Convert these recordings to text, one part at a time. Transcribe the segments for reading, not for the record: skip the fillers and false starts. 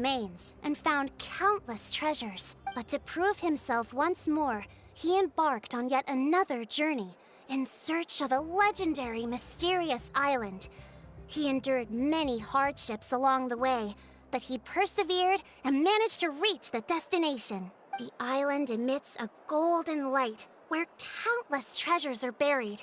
remains and found countless treasures. But to prove himself once more, he embarked on yet another journey in search of a legendary, mysterious island. He endured many hardships along the way, but he persevered and managed to reach the destination. The island emits a golden light where countless treasures are buried.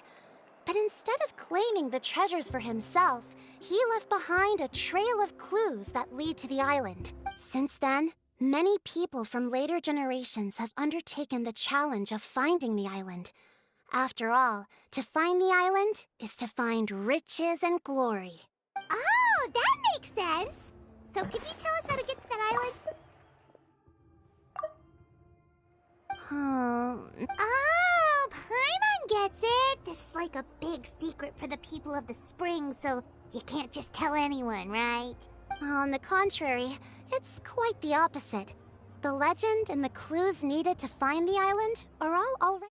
But instead of claiming the treasures for himself, he left behind a trail of clues that lead to the island. Since then, many people from later generations have undertaken the challenge of finding the island. After all, to find the island is to find riches and glory. Oh, that makes sense! So could you tell us how to get to that island? Oh, Paimon gets it! This is like a big secret for the people of the spring, so you can't just tell anyone, right? On the contrary, it's quite the opposite. The legend and the clues needed to find the island are all already...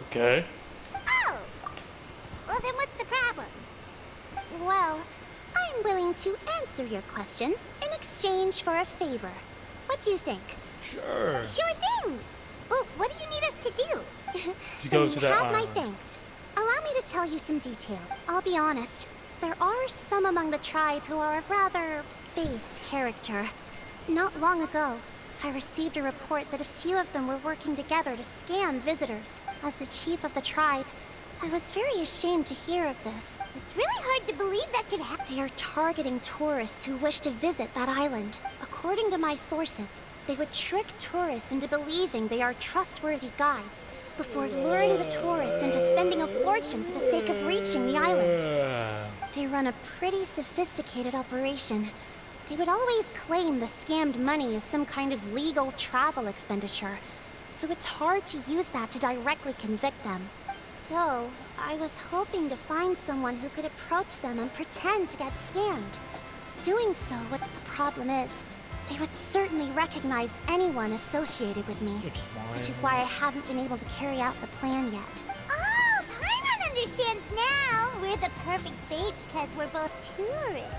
Okay. Oh! Well, then what's the problem? Well, I'm willing to answer your question in exchange for a favor. What do you think? Sure. Sure thing! Well, what do you need us to do? You go Then to that have my island. thanks. Allow me to tell you some detail. I'll be honest, there are some among the tribe who are of rather base character. Not long ago, I received a report that a few of them were working together to scam visitors. As the chief of the tribe, I was very ashamed to hear of this. It's really hard to believe that could happen. They are targeting tourists who wish to visit that island. According to my sources, they would trick tourists into believing they are trustworthy guides before luring the tourists into spending a fortune for the sake of reaching the island. They run a pretty sophisticated operation. They would always claim the scammed money as some kind of legal travel expenditure, so it's hard to use that to directly convict them. So, I was hoping to find someone who could approach them and pretend to get scammed. Doing so, what the problem is, they would certainly recognize anyone associated with me, which is why I haven't been able to carry out the plan yet. Oh, Paimon understands now! We're the perfect bait because we're both tourists.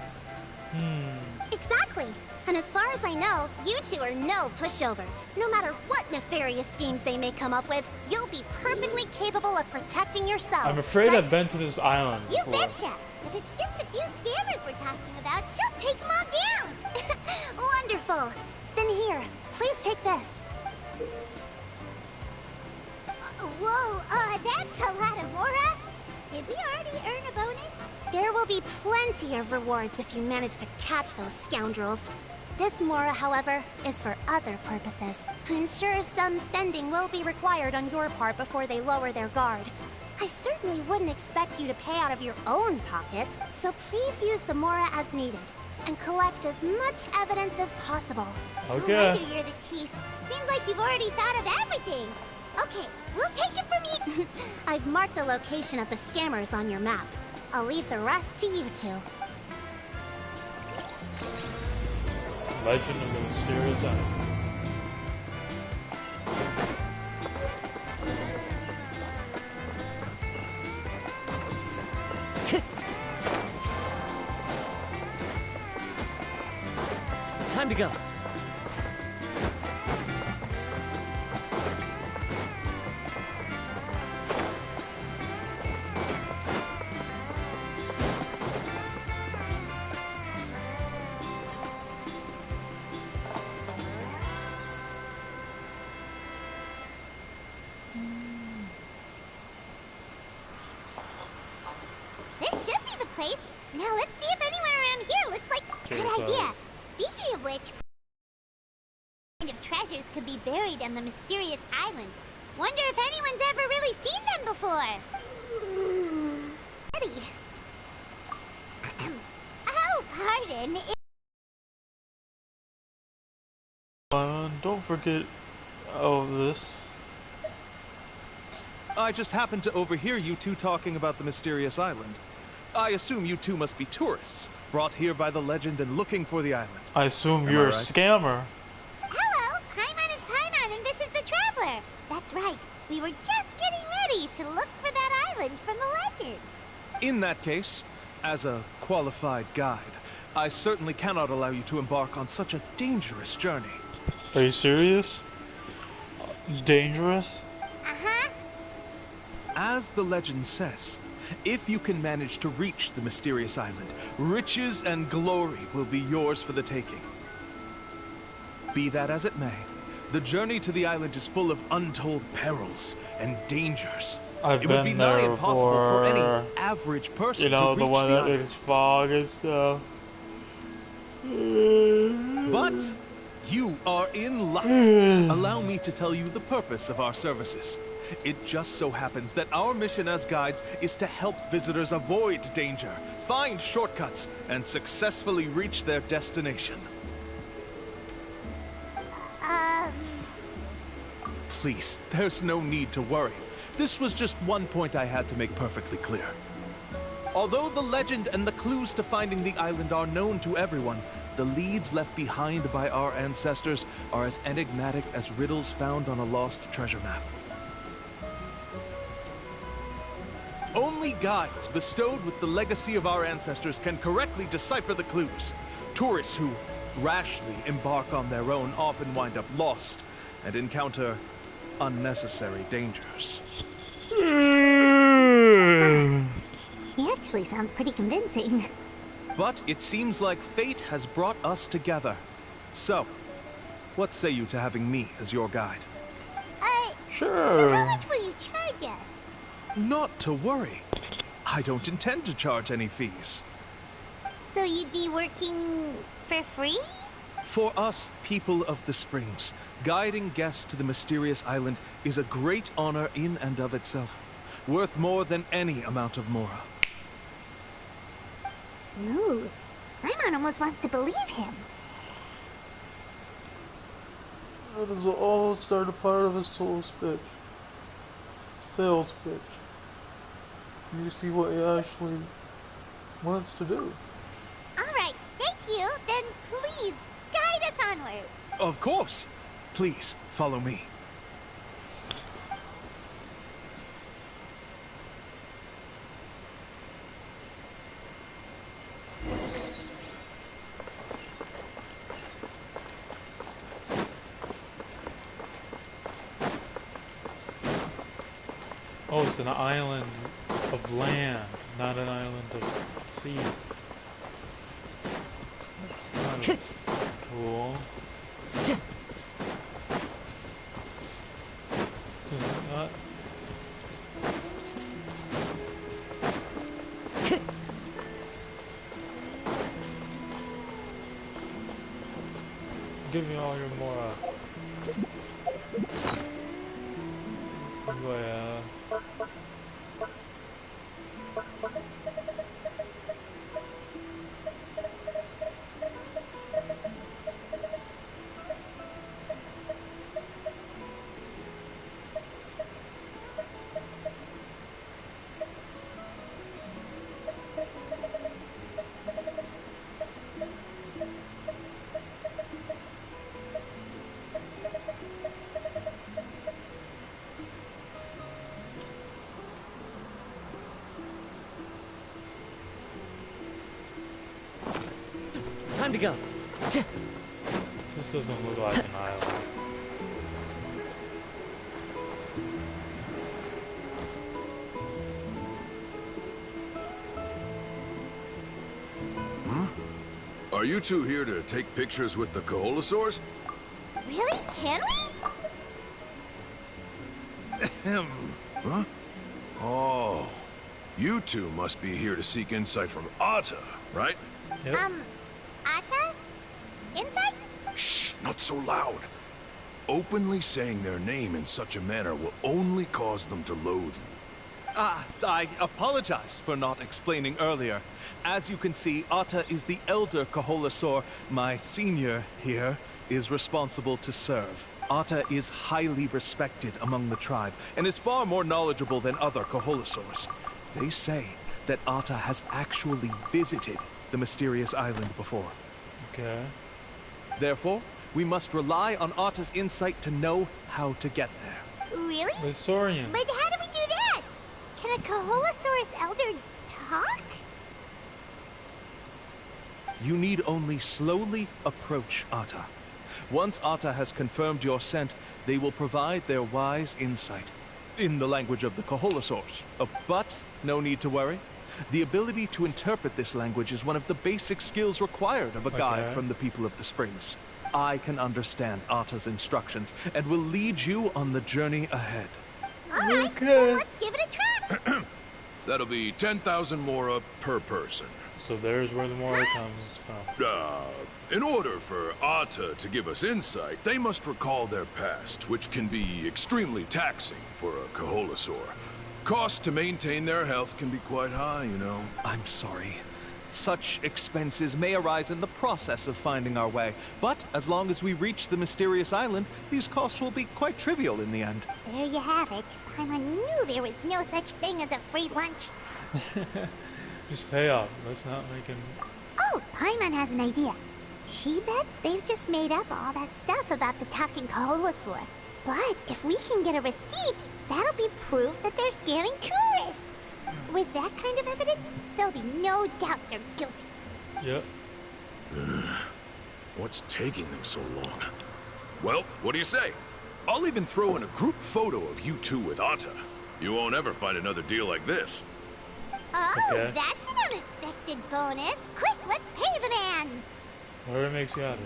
Exactly! And as far as I know, you two are no pushovers. No matter what nefarious schemes they may come up with, you'll be perfectly capable of protecting yourselves. I'm afraid right? I've been to this island You before. betcha! If it's just a few scammers we're talking about, she'll take them all down! Wonderful! Then here, please take this. Whoa, that's a lot of Mora! Did we already earn a bonus? There will be plenty of rewards if you manage to catch those scoundrels. This Mora, however, is for other purposes. I'm sure some spending will be required on your part before they lower their guard. I certainly wouldn't expect you to pay out of your own pockets, so please use the Mora as needed, and collect as much evidence as possible. Okay. No wonder you're the chief. Seems like you've already thought of everything. Okay, we'll take it from you. I've marked the location of the scammers on your map. I'll leave the rest to you two. Legend of the Mysterious Island. Time to go. This should be the place. Now let's see if anyone around here looks like... Okay, Good so- idea. Speaking of which... kind of treasures could be buried on the mysterious island. Wonder if anyone's ever really seen them before. Ready. Oh, pardon. Don't forget all of this. I just happened to overhear you two talking about the mysterious island. I assume you two must be tourists, brought here by the legend and looking for the island. I assume Am you're I a right? scammer. Hello, Paimon is Paimon, and this is the Traveler. That's right. We were just getting ready to look for that island from the legend. In that case, As a qualified guide, I certainly cannot allow you to embark on such a dangerous journey. Are you serious? Dangerous? Uh-huh. As the legend says, if you can manage to reach the mysterious island, riches and glory will be yours for the taking. Be that as it may, the journey to the island is full of untold perils and dangers. I've It would be been nigh there impossible for any before. average person You know, to the reach one the that island. makes fog and stuff. But you are in luck. Allow me to tell you the purpose of our services. It just so happens that our mission as guides is to help visitors avoid danger, find shortcuts, and successfully reach their destination. Please, there's no need to worry. This was just one point I had to make perfectly clear. Although the legend and the clues to finding the island are known to everyone, the leads left behind by our ancestors are as enigmatic as riddles found on a lost treasure map. Only guides bestowed with the legacy of our ancestors can correctly decipher the clues. Tourists who rashly embark on their own often wind up lost and encounter unnecessary dangers. He actually sounds pretty convincing. But it seems like fate has brought us together. So, what say you to having me as your guide? So how Sure. much will you charge us? Not to worry. I don't intend to charge any fees. So you'd be working for free? For us, people of the Springs, guiding guests to the mysterious island is a great honor in and of itself, worth more than any amount of mora. Smooth. My man almost wants to believe him. That is all started part of a sales pitch. You see what he actually wants to do. Alright, thank you. Then please, guide us onward. Of course. Please, follow me. Oh, it's an island of land, not an island of sea. That's cool. Not... Give me all your mora. Yeah. Time to go. This doesn't look like an island. Are you two here to take pictures with the Koholosaurs? Really? Can we? Ahem. Huh? Oh, you two must be here to seek insight from Atta, right? Yep. Atta? Insight? Shh, not so loud. Openly saying their name in such a manner will only cause them to loathe you. I apologize for not explaining earlier. As you can see, Atta is the elder Koholosaur. My senior here is responsible to serve. Atta is highly respected among the tribe and is far more knowledgeable than other Koholosaurs. They say that Atta has actually visited the mysterious island before. Okay. Therefore, we must rely on Atta's insight to know how to get there. Really? The Saurian. But how do we do that? Can a Koholosaurus elder talk? You need only slowly approach Atta. Once Atta has confirmed your scent, they will provide their wise insight. In the language of the Koholosaurs. But no need to worry. The ability to interpret this language is one of the basic skills required of a guide from the people of the Springs. I can understand Atta's instructions and will lead you on the journey ahead. Alright, then let's give it a try. That'll be 10,000 mora per person. So there's where the Mora comes from. In order for Atta to give us insight, they must recall their past, which can be extremely taxing for a Koholosaur. Costs to maintain their health can be quite high, you know. I'm sorry. Such expenses may arise in the process of finding our way, but as long as we reach the mysterious island, these costs will be quite trivial in the end. There you have it. I knew there was no such thing as a free lunch. Just pay off. Let's not make him... Oh, Paimon has an idea. She bets they've just made up all that stuff about the talking Koholosaur. But if we can get a receipt, that'll be proof that they're scamming tourists. With that kind of evidence, there'll be no doubt they're guilty. Yep. What's taking them so long? Well, what do you say? I'll even throw in a group photo of you two with Atta. You won't ever find another deal like this. Oh, Okay. that's an unexpected bonus. Quick, let's pay the man. Whatever makes you happy.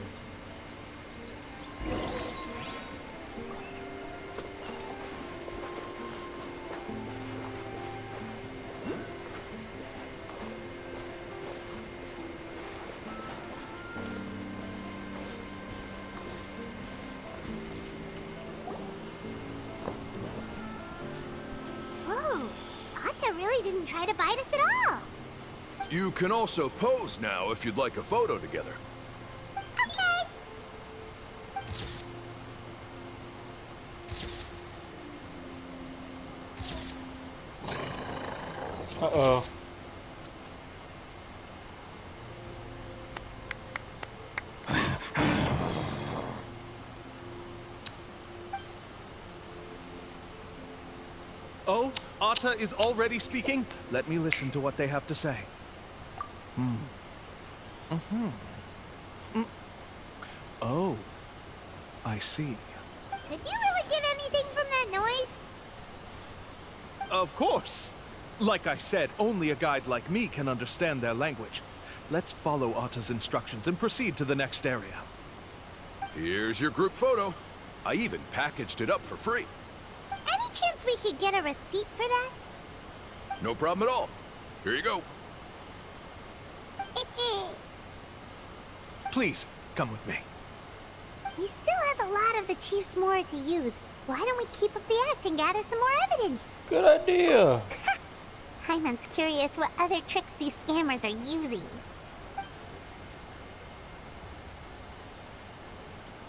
Whoa, Atta really didn't try to bite us at all. You can also pose now if you'd like a photo together. Okay. Uh-oh. Oh, Atta is already speaking? Let me listen to what they have to say. Oh, I see. Could you really get anything from that noise? Of course. Like I said, only a guide like me can understand their language. Let's follow Atta's instructions and proceed to the next area. Here's your group photo. I even packaged it up for free. Any chance we could get a receipt for that? No problem at all. Here you go. Please, come with me. We still have a lot of the Chief's Mora to use. Why don't we keep up the act and gather some more evidence? Good idea. Hyman's curious what other tricks these scammers are using.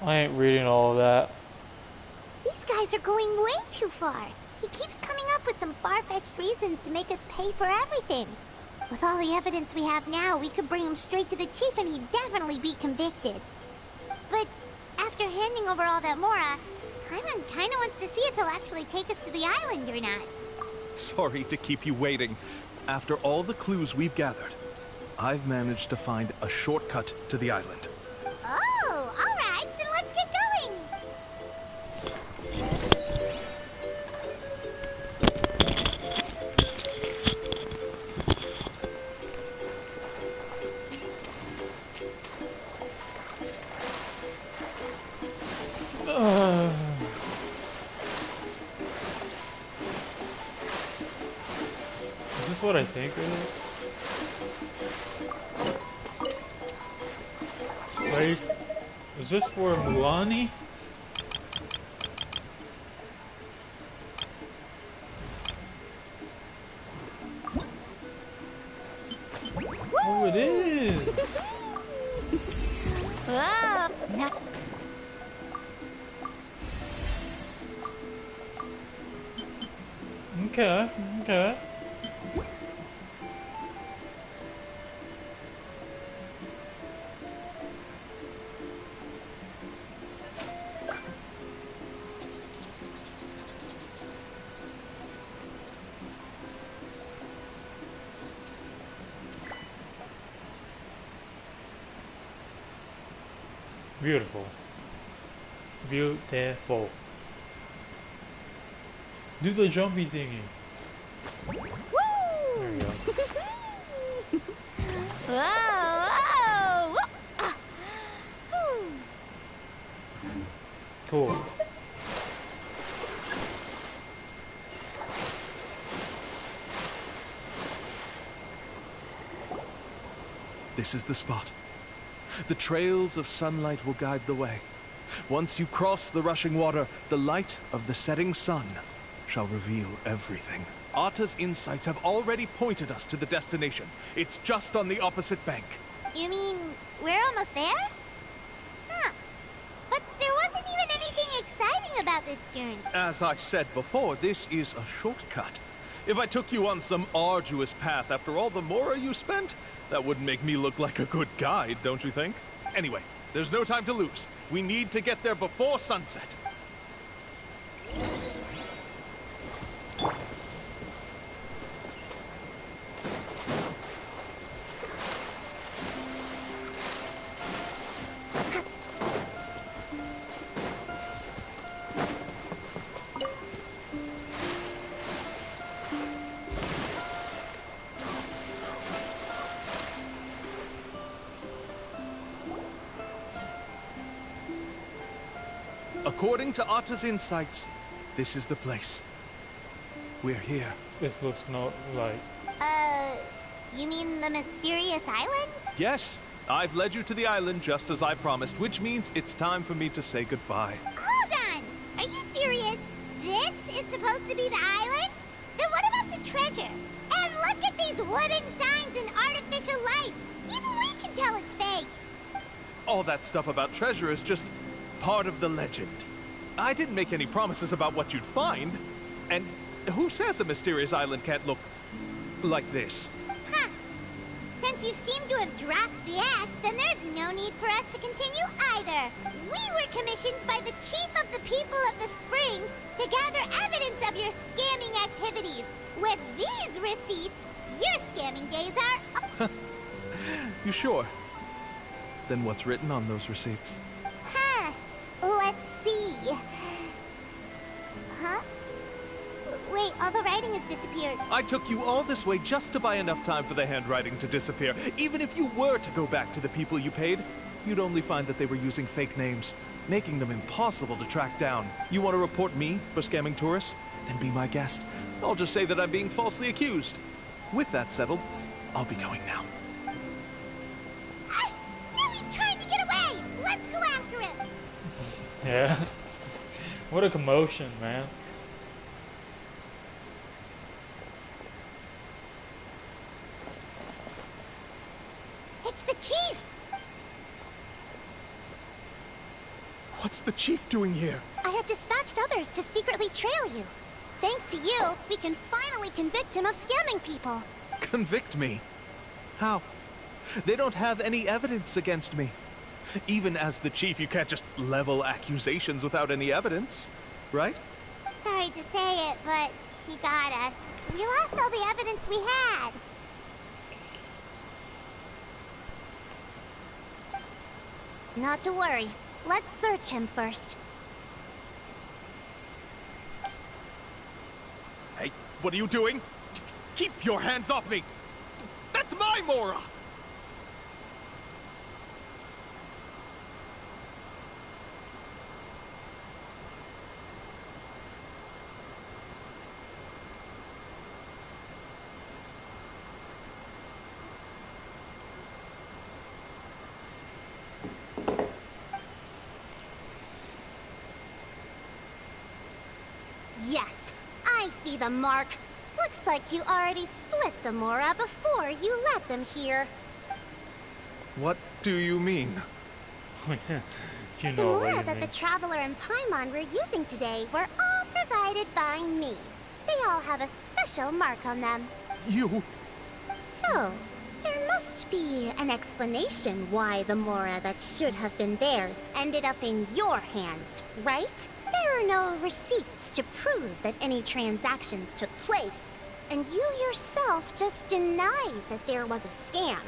I ain't reading all of that. These guys are going way too far. He keeps coming up with some far-fetched reasons to make us pay for everything. With all the evidence we have now, we could bring him straight to the chief and he'd definitely be convicted. But after handing over all that Mora, Hyman kinda wants to see if he'll actually take us to the island or not. Sorry to keep you waiting. After all the clues we've gathered, I've managed to find a shortcut to the island. Oh, alright, then let's get going! Is this what I think it is? Wait, is this for Mulani? Oh, it is! Oh, no. Okay, okay. Beautiful. Beautiful. Do the jumpy thingy. Woo! There you go. Whoa! Whoa! Cool. This is the spot. The trails of sunlight will guide the way. Once you cross the rushing water, the light of the setting sun shall reveal everything. Atta's insights have already pointed us to the destination. It's just on the opposite bank. You mean we're almost there? Huh. But there wasn't even anything exciting about this journey. As I said before, this is a shortcut. If I took you on some arduous path after all the mora you spent, that wouldn't make me look like a good guide, don't you think? Anyway, there's no time to lose. We need to get there before sunset. According to Atta's insights, this is the place. We're here. This looks not like... You mean the mysterious island? Yes, I've led you to the island just as I promised, which means it's time for me to say goodbye. Hold on! Are you serious? This is supposed to be the island? Then what about the treasure? And look at these wooden signs and artificial lights! Even we can tell it's fake! All that stuff about treasure is just part of the legend. I didn't make any promises about what you'd find. And who says a mysterious island can't look like this? Huh. Since you seem to have dropped the act, then there's no need for us to continue either. We were commissioned by the chief of the people of the Springs to gather evidence of your scamming activities. With these receipts, your scamming days are... You sure? Then what's written on those receipts? Huh. Let's see. Huh? Wait, all the writing has disappeared. I took you all this way just to buy enough time for the handwriting to disappear. Even if you were to go back to the people you paid, you'd only find that they were using fake names, making them impossible to track down. You want to report me for scamming tourists? Then be my guest. I'll just say that I'm being falsely accused. With that settled, I'll be going now. Ah! Now he's trying to get away! Let's go after him! Yeah. What a commotion, man. It's the chief! What's the chief doing here? I had dispatched others to secretly trail you. Thanks to you, we can finally convict him of scamming people. Convict me? How? They don't have any evidence against me. Even as the chief, you can't just level accusations without any evidence, right? Sorry to say it, but he got us. We lost all the evidence we had. Not to worry. Let's search him first. Hey, what are you doing? Keep your hands off me! That's my Mora! Yes, I see the mark. Looks like you already split the Mora before you let them here. What do you mean? You The know what Mora you that mean. the Traveler and Paimon were using today were all provided by me. They all have a special mark on them. You... So, there must be an explanation why the Mora that should have been theirs ended up in your hands, right? There are no receipts to prove that any transactions took place, and you yourself just denied that there was a scam.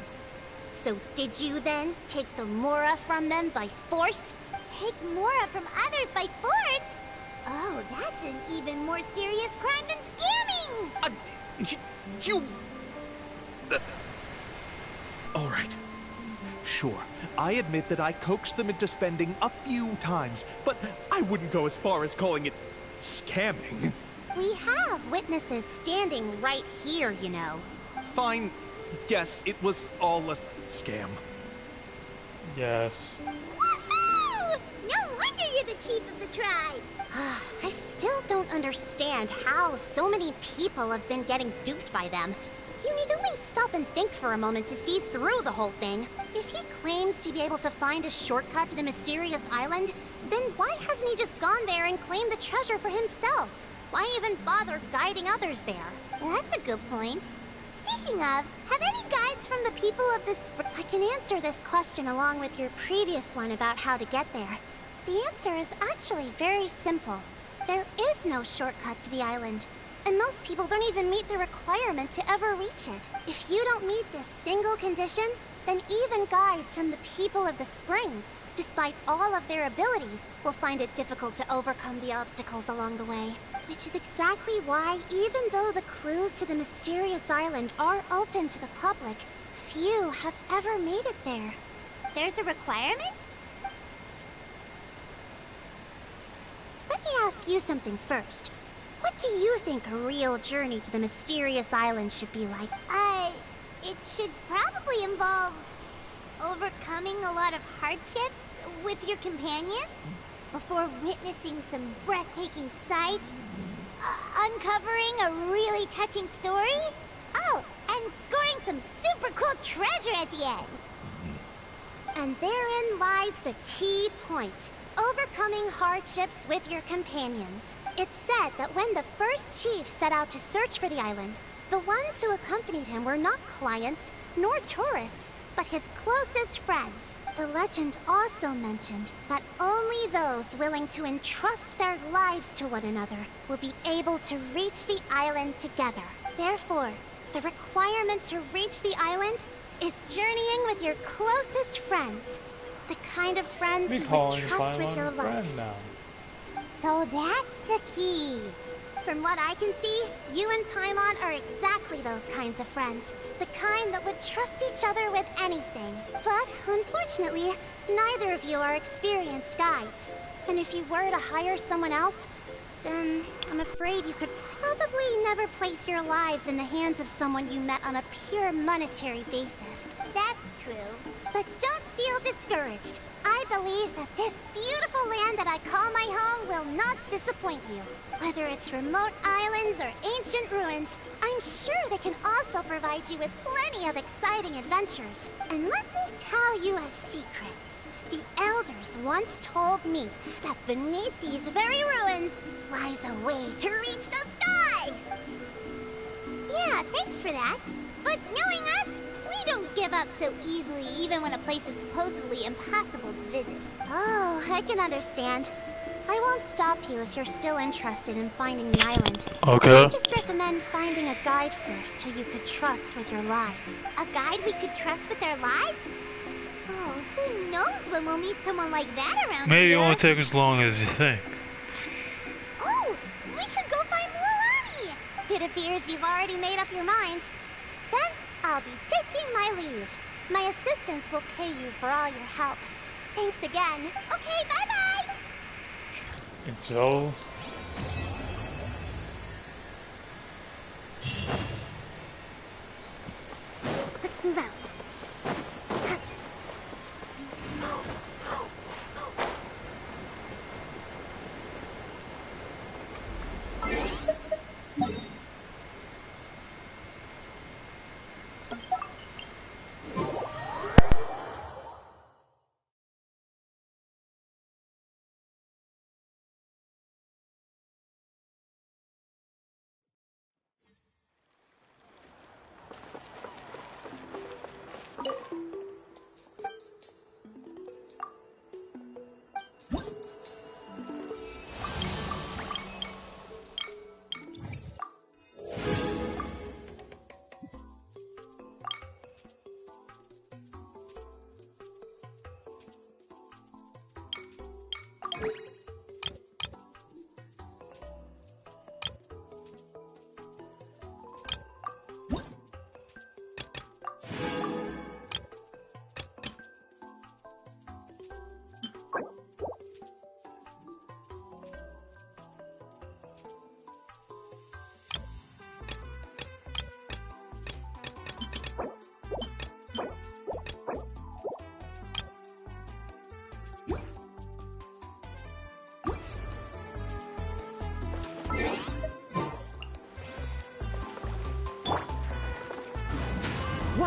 So did you then take the Mora from them by force? Take Mora from others by force? Oh, that's an even more serious crime than scamming! You... All right. Sure, I admit that I coaxed them into spending a few times, but I wouldn't go as far as calling it scamming. We have witnesses standing right here, you know. Fine. Guess it was all a scam. Yes. Woohoo! No wonder you're the chief of the tribe! I still don't understand how so many people have been getting duped by them. You need only stop and think for a moment to see through the whole thing. If he claims to be able to find a shortcut to the mysterious island, then why hasn't he just gone there and claimed the treasure for himself? Why even bother guiding others there? That's a good point. Speaking of, have any guides from the people of the I can answer this question along with your previous one about how to get there. The answer is actually very simple. There is no shortcut to the island, and most people don't even meet the requirement to ever reach it. If you don't meet this single condition, then even guides from the people of the springs, despite all of their abilities, will find it difficult to overcome the obstacles along the way. Which is exactly why, even though the clues to the mysterious island are open to the public, few have ever made it there. There's a requirement? Let me ask you something first. What do you think a real journey to the mysterious island should be like? It should probably involve overcoming a lot of hardships with your companions before witnessing some breathtaking sights, uncovering a really touching story, oh, and scoring some super cool treasure at the end. And therein lies the key point. Overcoming hardships with your companions. It's said that when the first chief set out to search for the island, the ones who accompanied him were not clients nor tourists, but his closest friends. The legend also mentioned that only those willing to entrust their lives to one another will be able to reach the island together. Therefore, the requirement to reach the island is journeying with your closest friends. The kind of friends you would trust with your life. So that's the key. From what I can see, you and Paimon are exactly those kinds of friends. The kind that would trust each other with anything. But, unfortunately, neither of you are experienced guides. And if you were to hire someone else, then I'm afraid you could probably never place your lives in the hands of someone you met on a pure monetary basis. That's true. But don't feel discouraged. I believe that this beautiful land that I call my home will not disappoint you. Whether it's remote islands or ancient ruins, I'm sure they can also provide you with plenty of exciting adventures. And let me tell you a secret. The elders once told me that beneath these very ruins lies a way to reach the sky! Yeah, thanks for that. But knowing us, we don't give up so easily even when a place is supposedly impossible to visit. Oh, I can understand. I won't stop you if you're still interested in finding the island. Okay. I just recommend finding a guide first who you could trust with your lives. A guide we could trust with our lives? Oh, who knows when we'll meet someone like that around Maybe here? it won't take as long as you think. Oh, we could go find Mualani! It appears you've already made up your minds. Then I'll be taking my leave. My assistants will pay you for all your help. Thanks again. Okay, bye-bye! And so... Let's move out.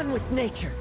one with nature.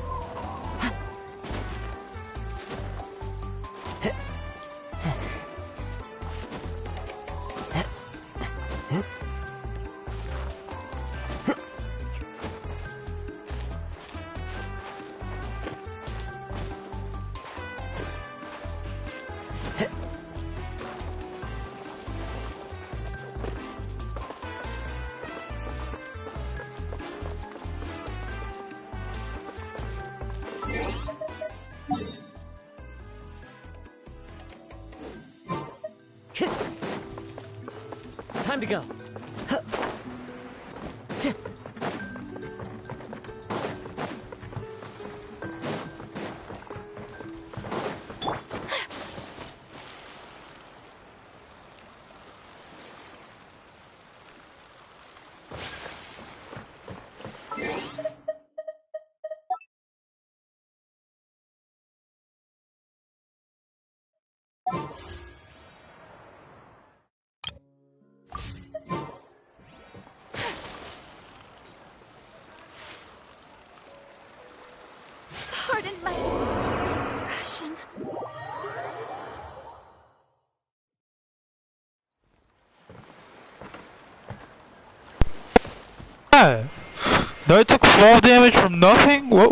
Time to go. Pardon my expression. Yeah. I took fall damage from nothing? What?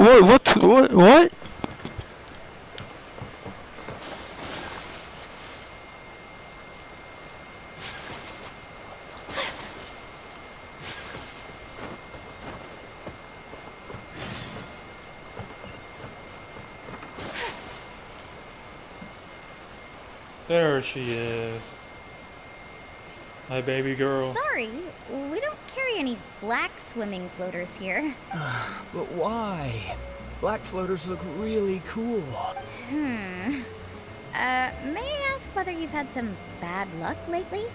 There she is. My baby girl. Sorry, we don't carry any black swimming floaters here. But why? Black floaters look really cool. May I ask whether you've had some bad luck lately?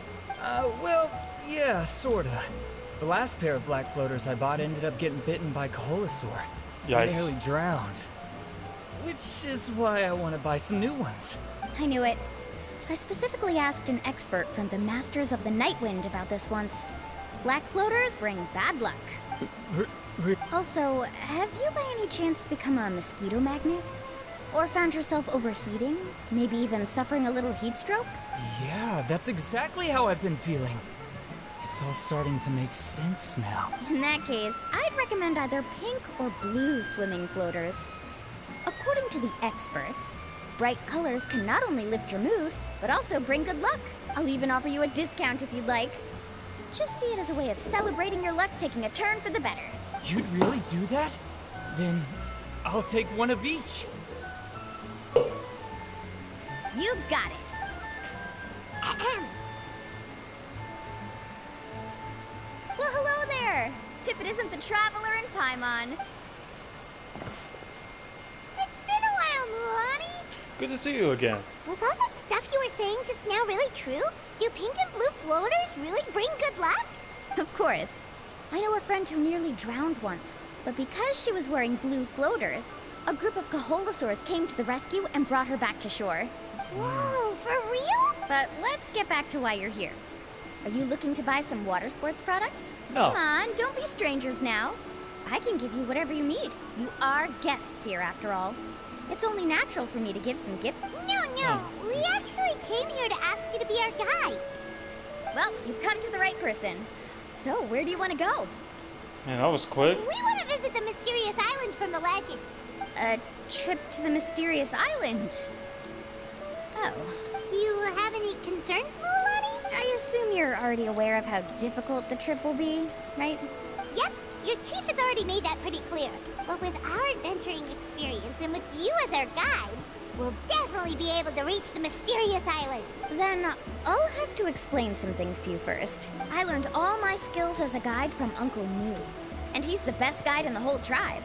Well, yeah, sorta. The last pair of black floaters I bought ended up getting bitten by Coholosaur. I Yikes. nearly drowned. Which is why I want to buy some new ones. I knew it. I specifically asked an expert from the Masters of the Nightwind about this once. Black floaters bring bad luck. Also, have you by any chance become a mosquito magnet? Or found yourself overheating? Maybe even suffering a little heat stroke? Yeah, that's exactly how I've been feeling. It's all starting to make sense now. In that case, I'd recommend either pink or blue swimming floaters. According to the experts, bright colors can not only lift your mood, but also bring good luck. I'll even offer you a discount if you'd like. Just see it as a way of celebrating your luck taking a turn for the better. You'd really do that? Then I'll take one of each. You got it. Well, hello there. If it isn't the Traveler and Paimon. It's been a while, Mulani. Good to see you again. Was all that stuff you were saying just now really true? Do pink and blue floaters really bring good luck? Of course. I know a friend who nearly drowned once, but because she was wearing blue floaters, a group of Coholosaurs came to the rescue and brought her back to shore. Whoa, for real? But let's get back to why you're here. Are you looking to buy some water sports products? No. Come on, don't be strangers now. I can give you whatever you need. You are guests here, after all. It's only natural for me to give some gifts. No, we actually came here to ask you to be our guide. Well, you've come to the right person. So, where do you want to go? Man, that was quick. We want to visit the mysterious island from the legend. A trip to the mysterious island. Oh. Do you have any concerns, Mulani? I assume you're already aware of how difficult the trip will be, right? Yep, your chief has already made that pretty clear. But with our adventuring experience and with you as our guide, we'll definitely be able to reach the mysterious island. Then I'll have to explain some things to you first. I learned all my skills as a guide from Uncle Moo, and he's the best guide in the whole tribe.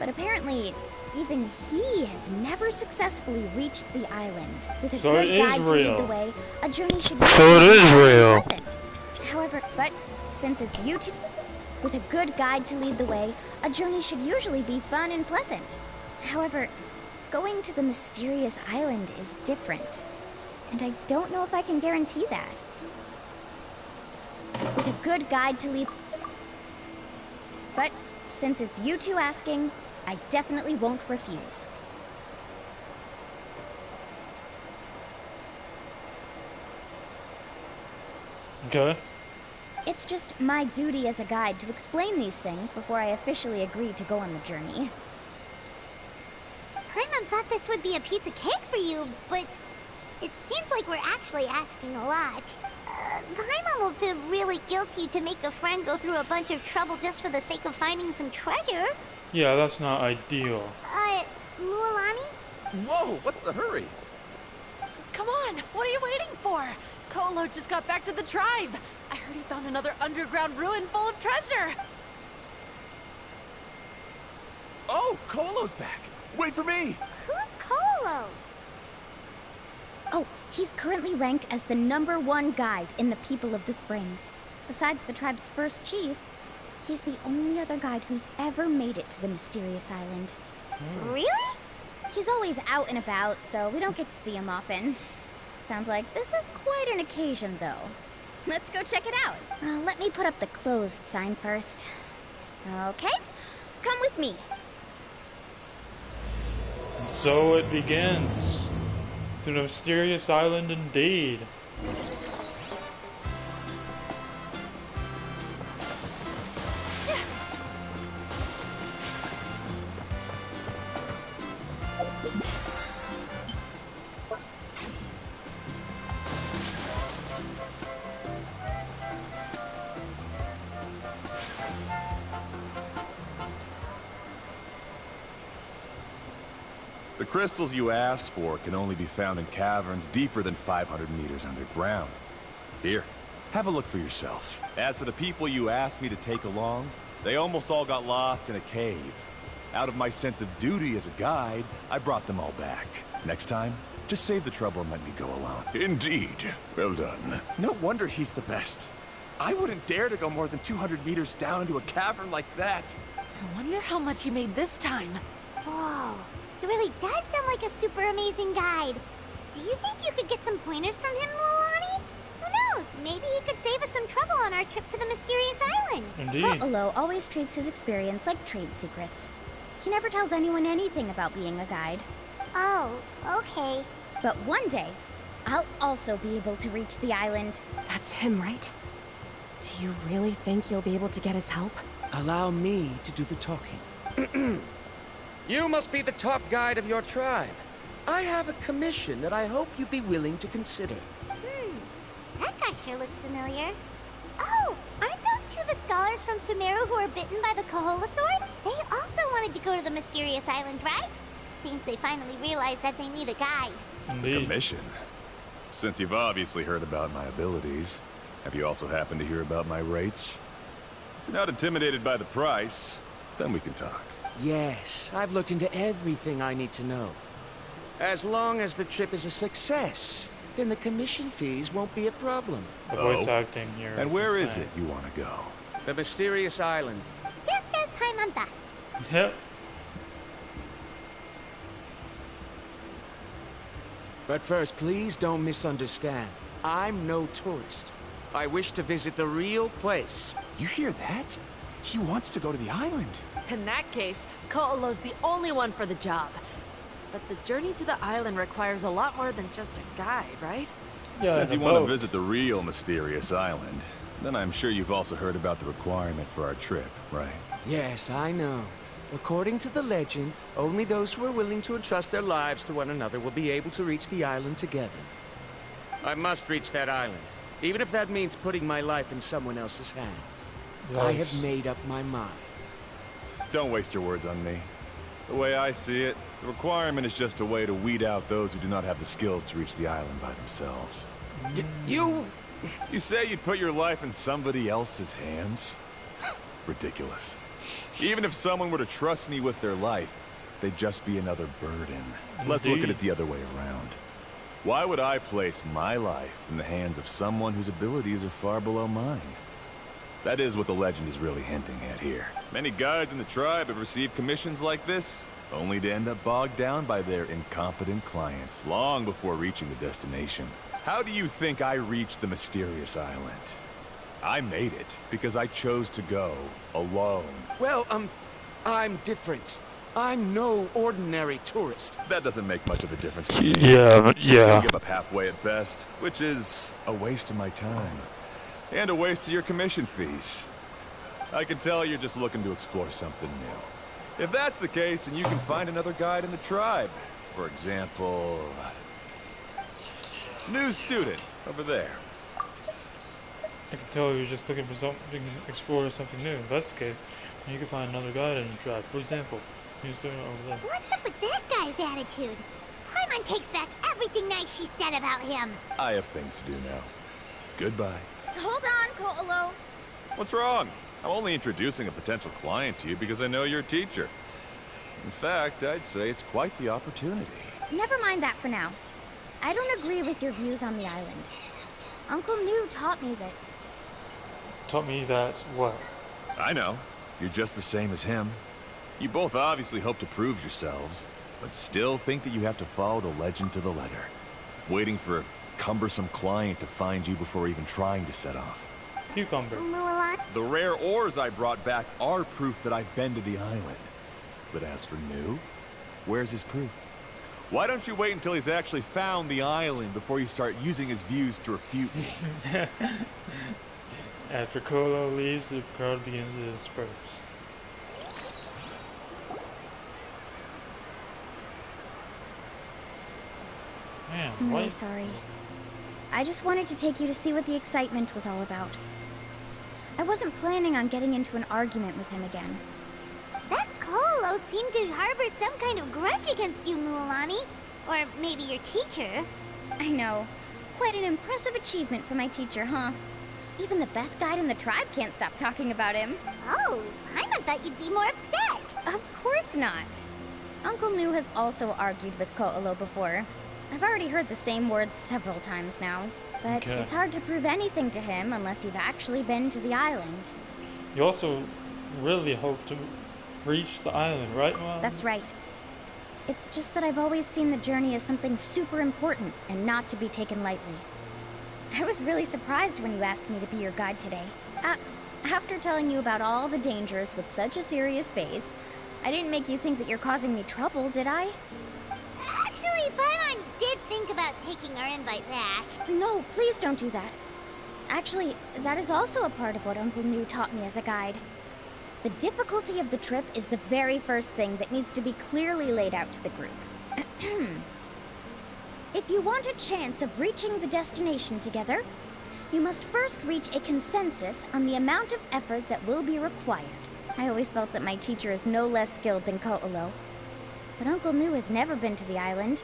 But apparently, even he has never successfully reached the island. With a good guide to lead the way, a journey should be pleasant. However, but since it's you two, with a good guide to lead the way, a journey should usually be fun and pleasant. However, going to the mysterious island is different, and I don't know if I can guarantee that. With a good guide to lead... But since it's you two asking, I definitely won't refuse. Okay. It's just my duty as a guide to explain these things before I officially agree to go on the journey. Paimon thought this would be a piece of cake for you, but it seems like we're actually asking a lot. Paimon will feel really guilty to make a friend go through a bunch of trouble just for the sake of finding some treasure. Yeah, that's not ideal. Mualani? Whoa, what's the hurry? Come on, what are you waiting for? Kolo just got back to the tribe. I heard he found another underground ruin full of treasure. Oh, Kolo's back. Wait for me. Who's Kolo? Oh, he's currently ranked as the #1 guide in the People of the Springs. Besides the tribe's first chief, he's the only other guide who's ever made it to the mysterious island. Really? He's always out and about, so we don't get to see him often. Sounds like this is quite an occasion, though. Let's go check it out. Let me put up the closed sign first. Okay, come with me. And so it begins. To the mysterious island indeed. The crystals you asked for can only be found in caverns deeper than 500 meters underground. Here, have a look for yourself. As for the people you asked me to take along, they almost all got lost in a cave. Out of my sense of duty as a guide, I brought them all back. Next time, just save the trouble and let me go alone. Indeed. Well done. No wonder he's the best. I wouldn't dare to go more than 200 meters down into a cavern like that. I wonder how much he made this time. Whoa. It really does sound like a super amazing guide. Do you think you could get some pointers from him, Mualani? Who knows? Maybe he could save us some trouble on our trip to the mysterious island. Indeed. Olo always treats his experience like trade secrets. He never tells anyone anything about being a guide. Oh, okay. But one day, I'll also be able to reach the island. That's him, right? Do you really think you'll be able to get his help? Allow me to do the talking. You must be the top guide of your tribe. I have a commission that I hope you'd be willing to consider. That guy sure looks familiar. Oh, aren't those two the scholars from Sumeru who were bitten by the Kohola sword? They also wanted to go to the mysterious island, right? Seems they finally realized that they need a guide. Indeed. Commission? Since you've obviously heard about my abilities, have you also happened to hear about my rates? If you're not intimidated by the price, then we can talk. Yes, I've looked into everything I need to know. As long as the trip is a success, then the commission fees won't be a problem. The voice acting here. And where is insane. it you want to go? The mysterious island. Just as Paimon thought. Yep. But first, please don't misunderstand. I'm no tourist. I wish to visit the real place. You hear that? He wants to go to the island. In that case, Ko'olo's the only one for the job. But the journey to the island requires a lot more than just a guide, right? Yeah, Since in you a want to boat. visit the real mysterious island, then I'm sure you've also heard about the requirement for our trip, right? Yes, I know. According to the legend, only those who are willing to entrust their lives to one another will be able to reach the island together. I must reach that island, even if that means putting my life in someone else's hands. I have Yikes. made up my mind. Don't waste your words on me. The way I see it, the requirement is just a way to weed out those who do not have the skills to reach the island by themselves. You... You say you'd put your life in somebody else's hands? Ridiculous. Even if someone were to trust me with their life, they'd just be another burden. Let's look at Indeed. it the other way around. Why would I place my life in the hands of someone whose abilities are far below mine? That is what the legend is really hinting at here. Many guides in the tribe have received commissions like this, only to end up bogged down by their incompetent clients long before reaching the destination. How do you think I reached the mysterious island? I made it because I chose to go alone. Well, I'm different. I'm no ordinary tourist. That doesn't make much of a difference to me. Yeah, but yeah. I'll give up halfway at best, which is a waste of my time. And a waste of your commission fees. I can tell you're just looking to explore something new. If that's the case, then you can find another guide in the tribe. For example... new student, over there. I can tell you're just looking for something to explore something new. If that's the case, then you can find another guide in the tribe. For example, new student over there. What's up with that guy's attitude? Paimon takes back everything nice she said about him. I have things to do now. Goodbye. Hold on, Ko'olo. What's wrong? I'm only introducing a potential client to you because I know you're a teacher. In fact, I'd say it's quite the opportunity. Never mind that for now. I don't agree with your views on the island. Uncle New taught me that... Taught me that what? I know. You're just the same as him. You both obviously hope to prove yourselves, but still think that you have to follow the legend to the letter. Waiting for a cumbersome client to find you before even trying to set off. Cucumber. The rare ores I brought back are proof that I've been to the island. But as for New, where's his proof? Why don't you wait until he's actually found the island before you start using his views to refute me? After Ko'olo leaves, the crowd begins to disperse. Man, I'm really sorry. I just wanted to take you to see what the excitement was all about. I wasn't planning on getting into an argument with him again. That Ko'olo seemed to harbor some kind of grudge against you, Mualani. Or maybe your teacher. I know. Quite an impressive achievement for my teacher, huh? Even the best guide in the tribe can't stop talking about him. Oh, Paimon thought you'd be more upset. Of course not. Uncle New has also argued with Ko'olo before. I've already heard the same words several times now. But it's hard to prove anything to him unless you've actually been to the island. You also really hope to reach the island, right, Mom? That's right. It's just that I've always seen the journey as something super important and not to be taken lightly. I was really surprised when you asked me to be your guide today. After telling you about all the dangers with such a serious face, I didn't make you think that you're causing me trouble, did I? Actually, Paimon did think about taking our invite back. No, please don't do that. Actually, that is also a part of what Uncle New taught me as a guide. The difficulty of the trip is the very first thing that needs to be clearly laid out to the group. If you want a chance of reaching the destination together, you must first reach a consensus on the amount of effort that will be required. I always felt that my teacher is no less skilled than Ko'olo. But Uncle New has never been to the island,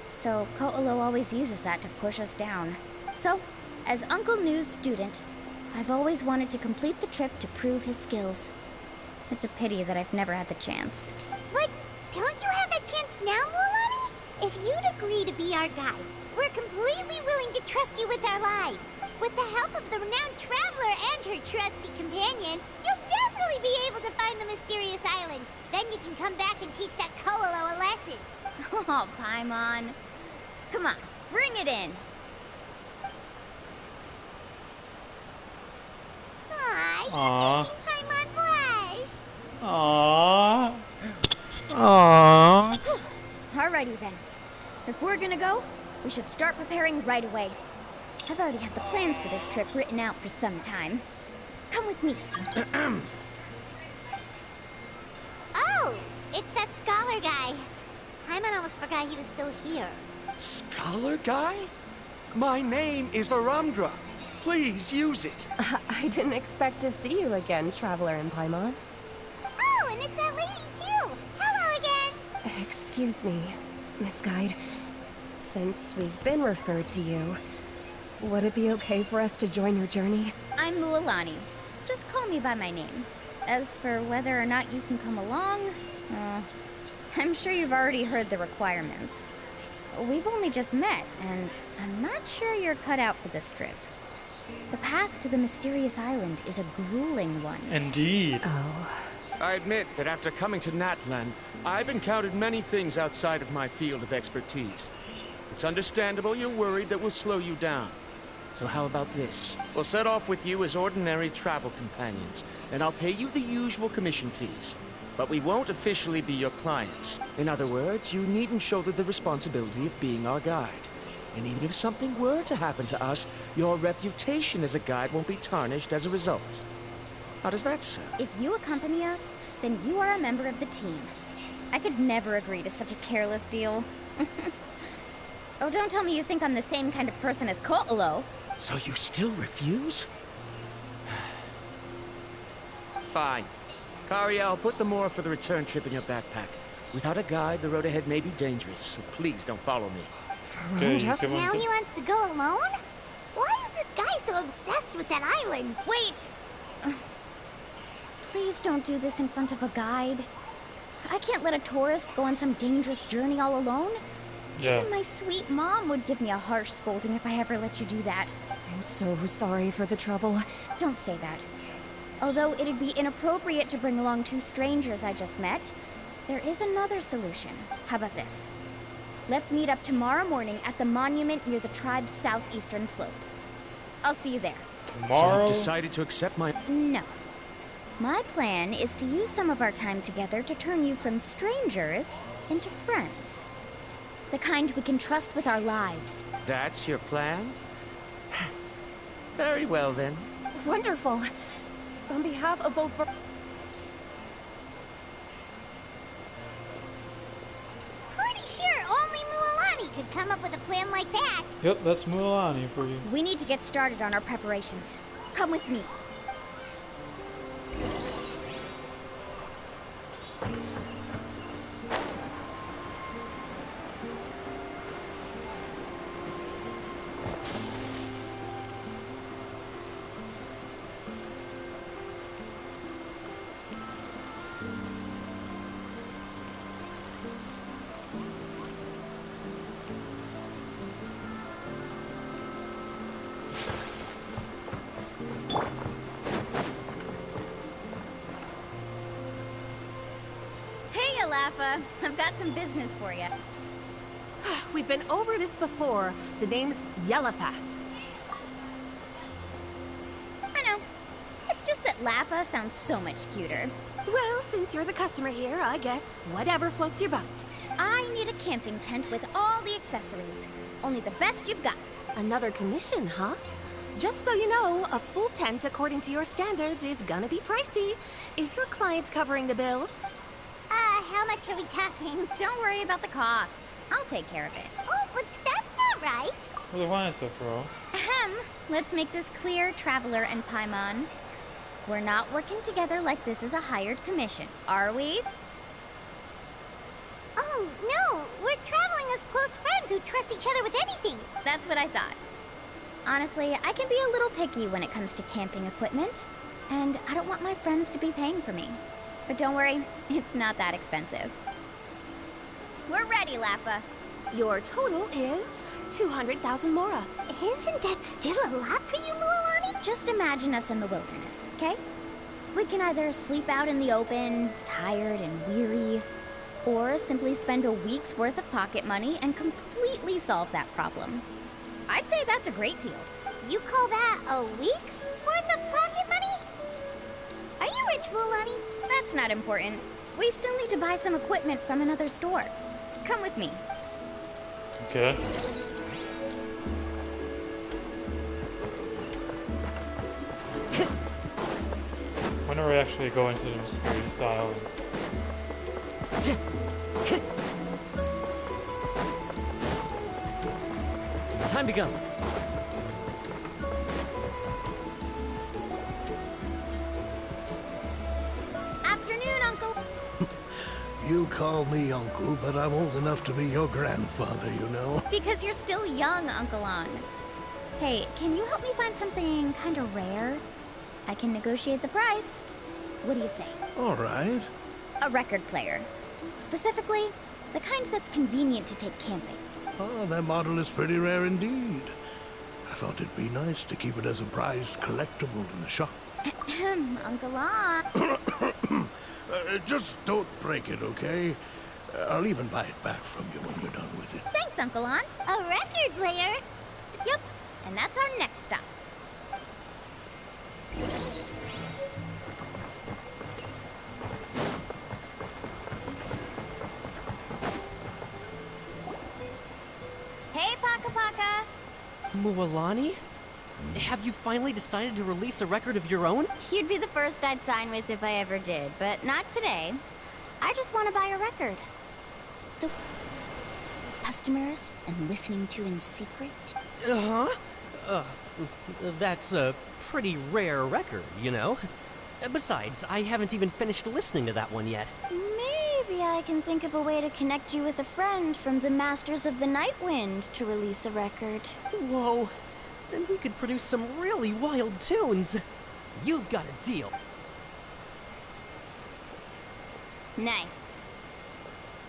so Ko'olo always uses that to push us down. So, as Uncle New's student, I've always wanted to complete the trip to prove his skills. It's a pity that I've never had the chance. But don't you have that chance now, Mualani? If you'd agree to be our guide, we're completely willing to trust you with our lives. With the help of the renowned traveler and her trusty companion, you'll definitely be able to find the mysterious island. Then you can come back and teach that Ko'olo a lesson. Oh, Paimon. Come on, bring it in. Aww, you're making Paimon blush. Aww. Aww. Alrighty then. If we're gonna go, we should start preparing right away. I've already had the plans for this trip written out for some time. Come with me. Oh, it's that scholar guy. Paimon almost forgot he was still here. Scholar guy? My name is Varamdra. Please use it. I didn't expect to see you again, Traveler in Paimon. Oh, and it's that lady too. Hello again. Excuse me, Miss Guide. Since we've been referred to you, would it be okay for us to join your journey? I'm Mualani. Just call me by my name. As for whether or not you can come along, I'm sure you've already heard the requirements. We've only just met, and I'm not sure you're cut out for this trip. The path to the mysterious island is a grueling one. Indeed. Oh. I admit that after coming to Natlan, I've encountered many things outside of my field of expertise. It's understandable you're worried that we'll slow you down. So how about this? We'll set off with you as ordinary travel companions, and I'll pay you the usual commission fees. but we won't officially be your clients. In other words, you needn't shoulder the responsibility of being our guide. And even if something were to happen to us, your reputation as a guide won't be tarnished as a result. How does that sound? If you accompany us, then you are a member of the team. I could never agree to such a careless deal. Oh, don't tell me you think I'm the same kind of person as Ko'olo. So you still refuse? Fine. Kariel, put the more for the return trip in your backpack. Without a guide, the road ahead may be dangerous, so please don't follow me. Okay, Now he wants to go alone? Why is this guy so obsessed with that island? Wait! Please don't do this in front of a guide. I can't let a tourist go on some dangerous journey all alone. Yeah. Even my sweet mom would give me a harsh scolding if I ever let you do that. I'm so sorry for the trouble. Don't say that. Although it'd be inappropriate to bring along two strangers I just met, there is another solution. How about this? Let's meet up tomorrow morning at the monument near the tribe's southeastern slope. I'll see you there. Tomorrow? So I've decided to accept my... No. My plan is to use some of our time together to turn you from strangers into friends. The kind we can trust with our lives. That's your plan? Very well, then. Wonderful. On behalf of both... Pretty sure only Mualani could come up with a plan like that. Yep, that's Mualani for you. We need to get started on our preparations. Come with me. I've got some business for you. We've been over this before. The name's Yellowpath. I know. It's just that Lappa sounds so much cuter. Well, since you're the customer here, I guess whatever floats your boat. I need a camping tent with all the accessories. Only the best you've got. Another commission, huh? Just so you know, a full tent according to your standards is gonna be pricey. Is your client covering the bill? How much are we talking? Don't worry about the costs. I'll take care of it. Oh, but that's not right. Well, the client's after all. Ahem. Let's make this clear, Traveler and Paimon. We're not working together like this is a hired commission, are we? Oh, no. We're traveling as close friends who trust each other with anything. That's what I thought. Honestly, I can be a little picky when it comes to camping equipment, and I don't want my friends to be paying for me. But don't worry, it's not that expensive. We're ready, Lappa. Your total is 200,000 mora. Isn't that still a lot for you, Mualani? Just imagine us in the wilderness, okay? We can either sleep out in the open, tired and weary, or simply spend a week's worth of pocket money and completely solve that problem. I'd say that's a great deal. You call that a week's worth of pocket money? Are you rich, Mualani? That's not important. We still need to buy some equipment from another store. Come with me. Okay. When are we actually going to the mysterious island? Time to go. Afternoon, Uncle. You call me uncle, but I'm old enough to be your grandfather, you know. Because you're still young, Uncle On. Hey, can you help me find something kind of rare? I can negotiate the price. What do you say? All right. A record player. Specifically, the kind that's convenient to take camping. Oh, that model is pretty rare indeed. I thought it'd be nice to keep it as a prized collectible in the shop. Uncle On. Just don't break it, okay? I'll even buy it back from you when you're done with it. Thanks, Uncle On. A record player? Yep, and that's our next stop. Hey, Paka Paka! Mualani? Have you finally decided to release a record of your own? You'd be the first I'd sign with if I ever did, but not today. I just want to buy a record. The customers and listening to in secret. Uh-huh. That's a pretty rare record, you know? Besides, I haven't even finished listening to that one yet. Maybe I can think of a way to connect you with a friend from the Masters of the Night Wind to release a record. Whoa. Then we could produce some really wild tunes. You've got a deal. Nice.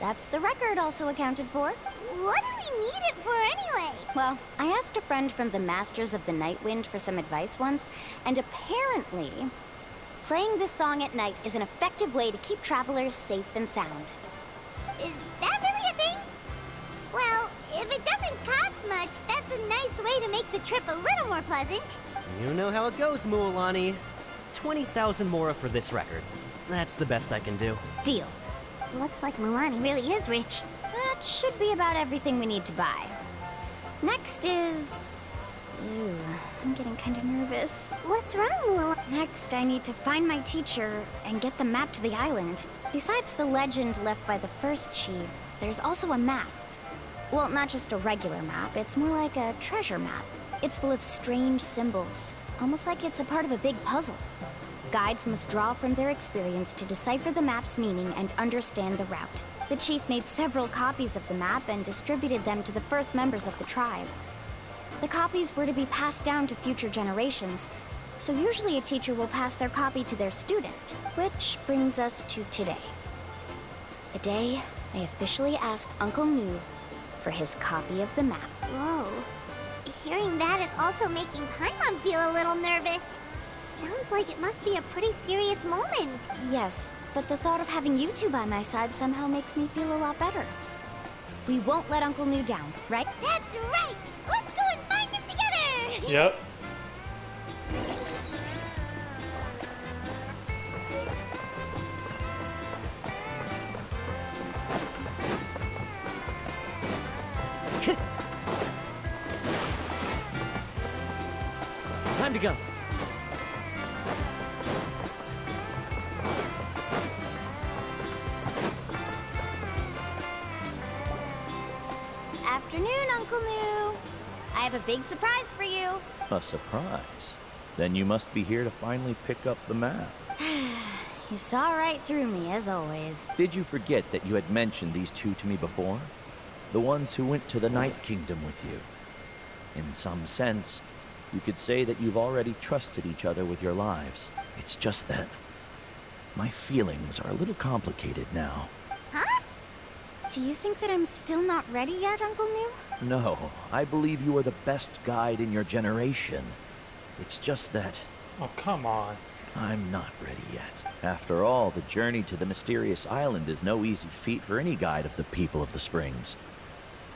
That's the record also accounted for. What do we need it for anyway? Well, I asked a friend from the Masters of the Night Wind for some advice once, and apparently, playing this song at night is an effective way to keep travelers safe and sound. Is that really a thing? Well, if it doesn't cost much, that's a nice way to make the trip a little more pleasant. You know how it goes, Mualani. 20,000 mora for this record. That's the best I can do. Deal. Looks like Milani really is rich. That should be about everything we need to buy. Next is... Ew, I'm getting kind of nervous. What's wrong, Milani? Next, I need to find my teacher and get the map to the island. Besides the legend left by the first chief, there's also a map. Well, not just a regular map, it's more like a treasure map. It's full of strange symbols, almost like it's a part of a big puzzle. Guides must draw from their experience to decipher the map's meaning and understand the route. The chief made several copies of the map and distributed them to the first members of the tribe. The copies were to be passed down to future generations, so usually a teacher will pass their copy to their student, which brings us to today. The day I officially asked Uncle New for his copy of the map. Whoa. Hearing that is also making Paimon feel a little nervous. Sounds like it must be a pretty serious moment. Yes, but the thought of having you two by my side somehow makes me feel a lot better. We won't let Uncle New down, right? That's right! Let's go and find him together! Yep. Time to go. Afternoon, Uncle New. I have a big surprise for you. A surprise? Then you must be here to finally pick up the map. You saw right through me, as always. Did you forget that you had mentioned these two to me before? The ones who went to the Night Kingdom with you. In some sense, you could say that you've already trusted each other with your lives. It's just that my feelings are a little complicated now. Huh? Do you think that I'm still not ready yet, Uncle New? No, I believe you are the best guide in your generation. It's just that... Oh, come on. I'm not ready yet. After all, the journey to the mysterious island is no easy feat for any guide of the people of the Springs.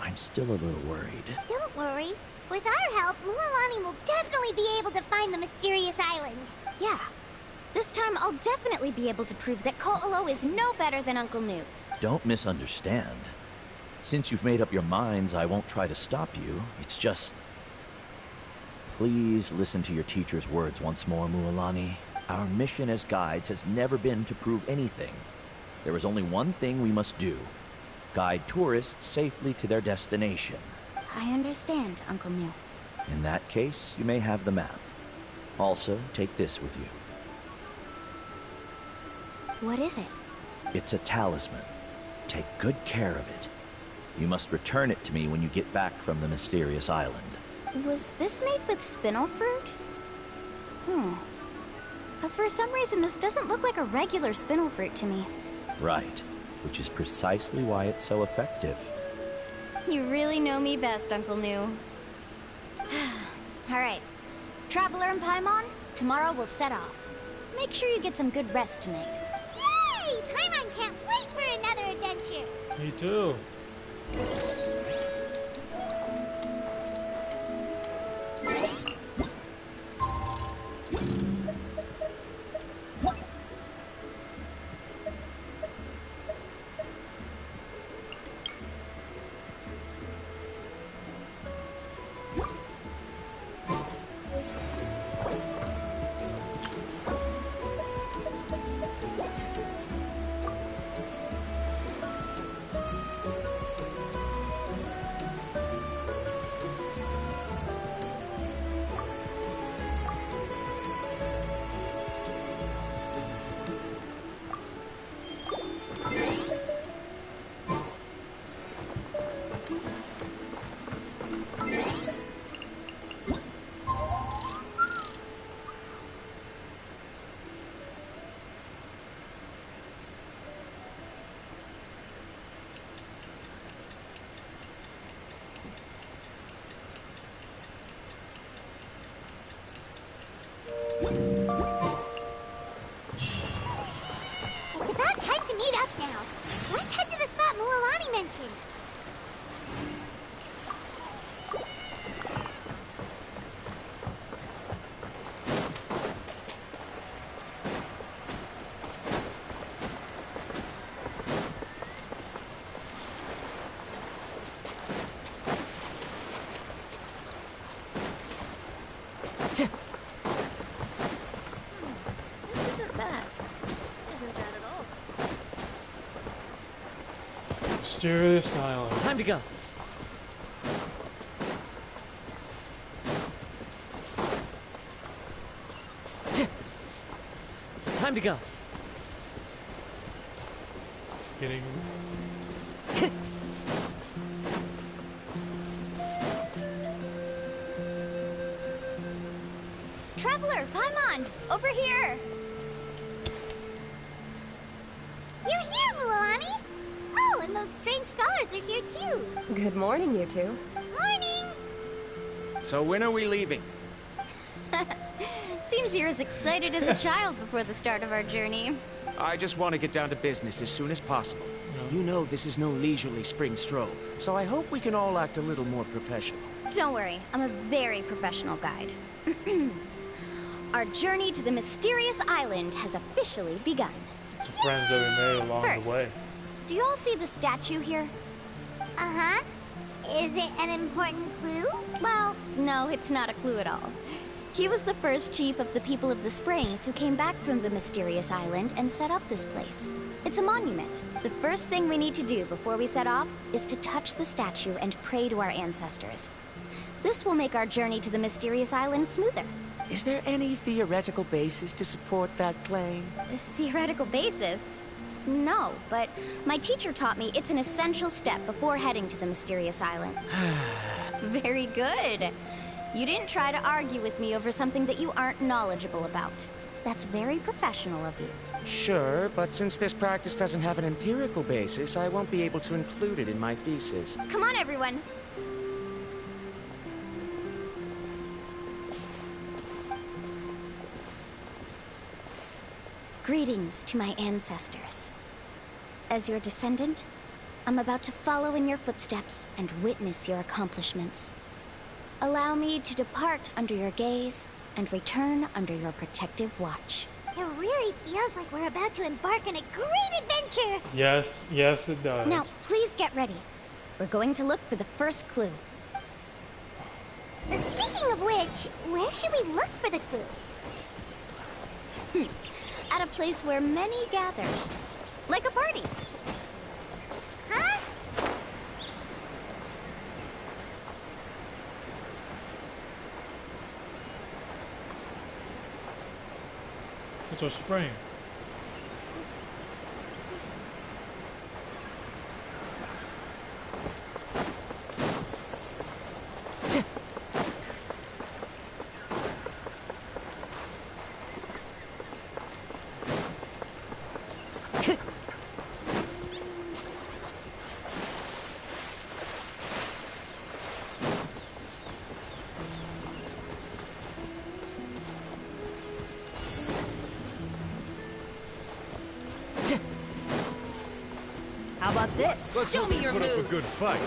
I'm still a little worried. Don't worry. With our help, Mualani will definitely be able to find the mysterious island. Yeah. This time I'll definitely be able to prove that Ko'olo is no better than Uncle New. Don't misunderstand. Since you've made up your minds, I won't try to stop you. It's just... Please listen to your teacher's words once more, Mualani. Our mission as guides has never been to prove anything. There is only one thing we must do. Guide tourists safely to their destination. I understand, Uncle New. In that case, you may have the map. Also, take this with you. What is it? It's a talisman. Take good care of it. You must return it to me when you get back from the mysterious island. Was this made with spinel fruit? For some reason, this doesn't look like a regular spinel fruit to me. Right, which is precisely why it's so effective. You really know me best, Uncle New. Alright. Traveler and Paimon, tomorrow we'll set off. Make sure you get some good rest tonight. Yay! Paimon can't wait for another adventure! Me too. mysterious island. Time to go. Time to go. Getting. Traveler, Paimon, over here. You're here, Mualani! Oh, and those strange scholars are here too. Good morning, you two. Morning! So when are we leaving? Seems you're as excited as a child before the start of our journey. I just want to get down to business as soon as possible. You know this is no leisurely spring stroll, so I hope we can all act a little more professional. Don't worry, I'm a very professional guide. Our journey to the mysterious island has officially begun. The friends that we made along First, the way. do you all see the statue here? Uh-huh. Is it an important clue? Well, no, it's not a clue at all. He was the first chief of the people of the Springs who came back from the mysterious island and set up this place. It's a monument. The first thing we need to do before we set off is to touch the statue and pray to our ancestors. This will make our journey to the mysterious island smoother. Is there any theoretical basis to support that claim? A theoretical basis? No, but my teacher taught me it's an essential step before heading to the mysterious island. Very good. You didn't try to argue with me over something that you aren't knowledgeable about. That's very professional of you. Sure, but since this practice doesn't have an empirical basis, I won't be able to include it in my thesis. Come on, everyone. Greetings to my ancestors. As your descendant, I'm about to follow in your footsteps and witness your accomplishments. Allow me to depart under your gaze and return under your protective watch. It really feels like we're about to embark on a great adventure! Yes, yes it does. Now, please get ready. We're going to look for the first clue. Speaking of which, where should we look for the clue? At a place where many gather. Like a party. Huh? It's our spring. How about this? Let's Show hope me you your put up a moves. good fight.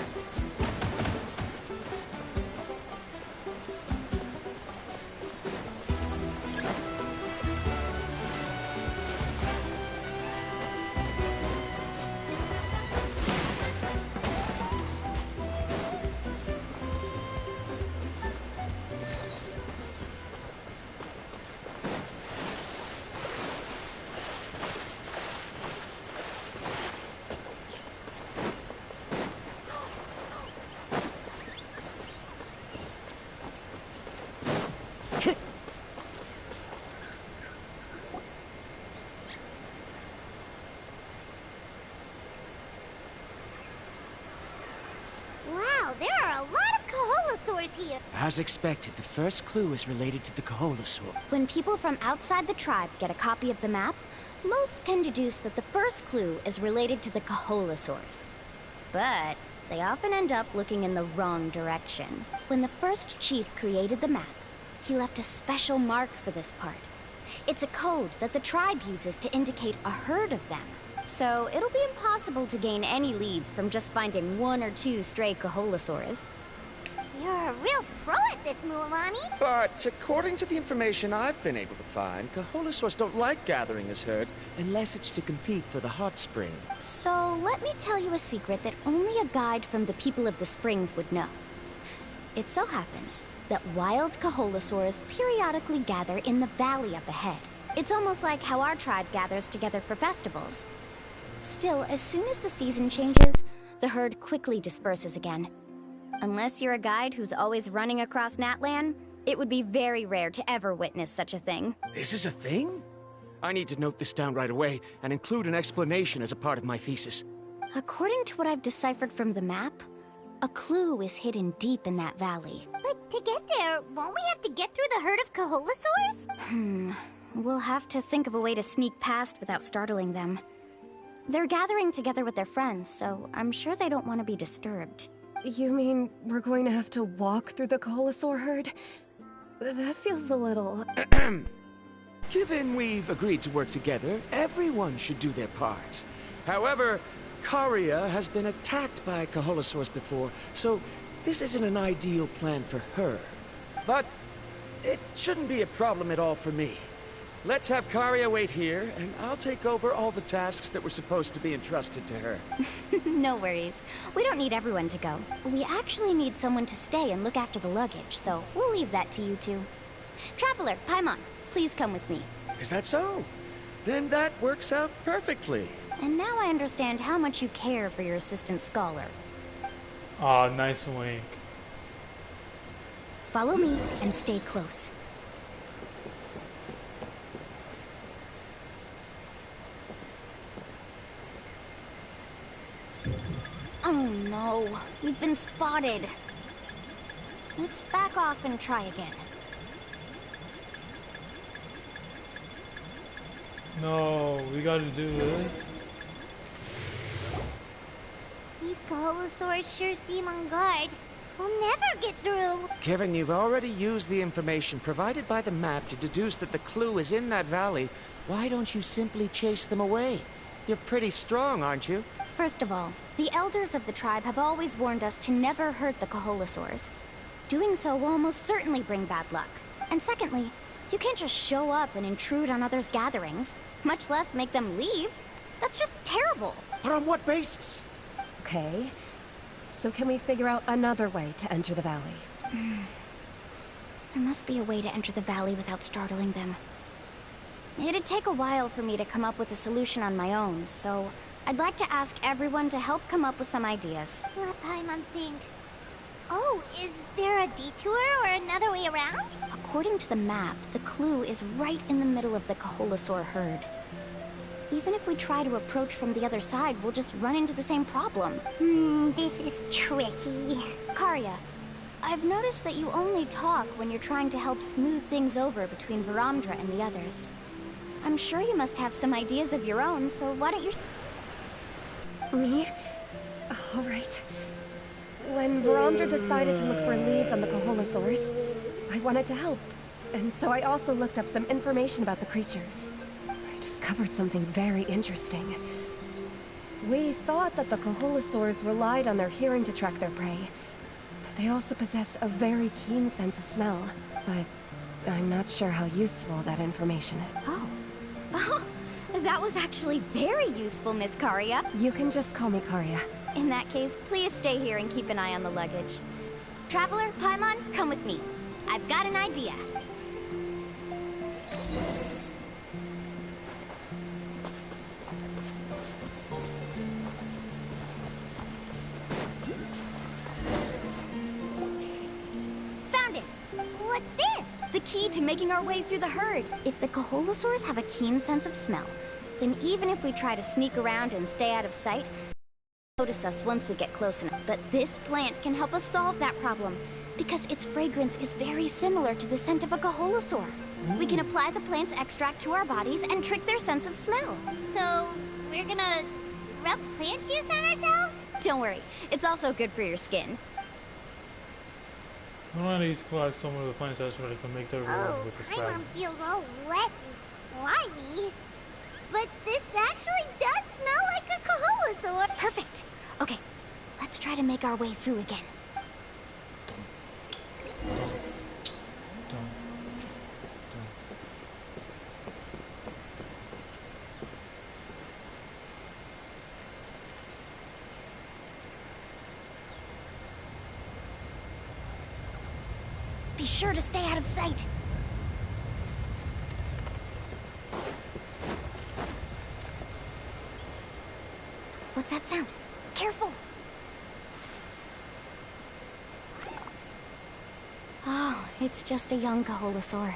Wow, there are a lot of Kaholosaurs here! As expected, the first clue is related to the Kaholosaur. When people from outside the tribe get a copy of the map, most can deduce that the first clue is related to the Kaholosaurs. But they often end up looking in the wrong direction. When the first chief created the map, he left a special mark for this part. It's a code that the tribe uses to indicate a herd of them. So it'll be impossible to gain any leads from just finding one or two stray Kaholosaurs. You're a real pro at this, Mualani! But according to the information I've been able to find, Kaholosaurs don't like gathering as herds unless it's to compete for the hot spring. So let me tell you a secret that only a guide from the people of the Springs would know. It so happens that wild Kaholosaurs periodically gather in the valley up ahead. It's almost like how our tribe gathers together for festivals. Still, as soon as the season changes, the the herd quickly disperses again. Unless you're a guide who's always running across Natlan, it would be very rare to ever witness such a thing. This is a thing? I need to note this down right away and include an explanation as a part of my thesis. According to what I've deciphered from the map, a clue is hidden deep in that valley. But to get there, won't we have to get through the herd of Coholosaurs? We'll have to think of a way to sneak past without startling them. They're gathering together with their friends, so I'm sure they don't want to be disturbed. You mean we're going to have to walk through the Coholosaur herd? That feels a little... Given we've agreed to work together, everyone should do their part. However, Karia has been attacked by Coholosaurs before, so this isn't an ideal plan for her. But it shouldn't be a problem at all for me. Let's have Karia wait here, and I'll take over all the tasks that were supposed to be entrusted to her. No worries. We don't need everyone to go. We actually need someone to stay and look after the luggage, so we'll leave that to you two. Traveler, Paimon, please come with me. Is that so? Then that works out perfectly. And now I understand how much you care for your assistant scholar. Aw, nice wink. Follow me and stay close. Oh no, we've been spotted. Let's back off and try again. No, we gotta do this. These Coholosaurs sure seem on guard. We'll never get through. Kevin, you've already used the information provided by the map to deduce that the clue is in that valley. Why don't you simply chase them away? You're pretty strong, aren't you? First of all, the elders of the tribe have always warned us to never hurt the Coholosaurs. Doing so will almost certainly bring bad luck. And secondly, you can't just show up and intrude on others' gatherings, much less make them leave. That's just terrible. But on what basis? Okay. So can we figure out another way to enter the valley? There must be a way to enter the valley without startling them. It'd take a while for me to come up with a solution on my own, so I'd like to ask everyone to help come up with some ideas. Let Paimon think. Oh, is there a detour or another way around? According to the map, the clue is right in the middle of the Coholosaur herd. Even if we try to approach from the other side, we'll just run into the same problem. This is tricky. Karia, I've noticed that you only talk when you're trying to help smooth things over between Varamdra and the others. I'm sure you must have some ideas of your own, so why don't you... Me? All right. When Varamdra decided to look for leads on the Coholosaurs, I wanted to help. And so I also looked up some information about the creatures. I discovered something very interesting. We thought that the Coholosaurs relied on their hearing to track their prey, but they also possess a very keen sense of smell. But I'm not sure how useful that information is. Oh, that was actually very useful, Miss Karia. You can just call me Karia. In that case, please stay here and keep an eye on the luggage. Traveler, Paimon, come with me. I've got an idea. Found it! What's this? The key to making our way through the herd. If the Coholosaurs have a keen sense of smell, then even if we try to sneak around and stay out of sight, notice us once we get close enough. But this plant can help us solve that problem, because its fragrance is very similar to the scent of a Coholosaur. We can apply the plant's extract to our bodies and trick their sense of smell. So, we're gonna rub plant juice on ourselves? Don't worry, it's also good for your skin. I need to collect some of the plants that's ready to make their room with the Paimon fragment. feels all wet and slimy. But this actually does smell like a Coholosaur. Perfect. Okay, let's try to make our way through again. Be sure to stay out of sight. What's that sound? Careful! it's just a young Kaholasaur.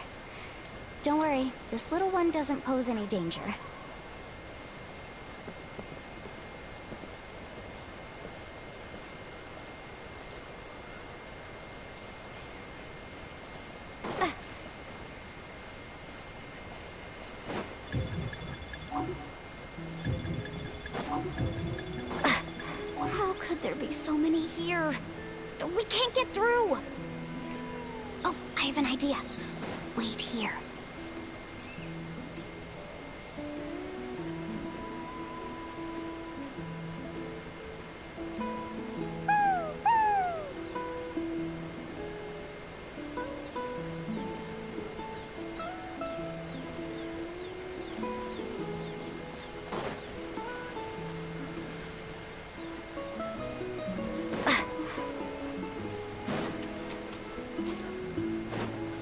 Don't worry, this little one doesn't pose any danger. How could there be so many here? We can't get through! Oh, I have an idea. Wait here.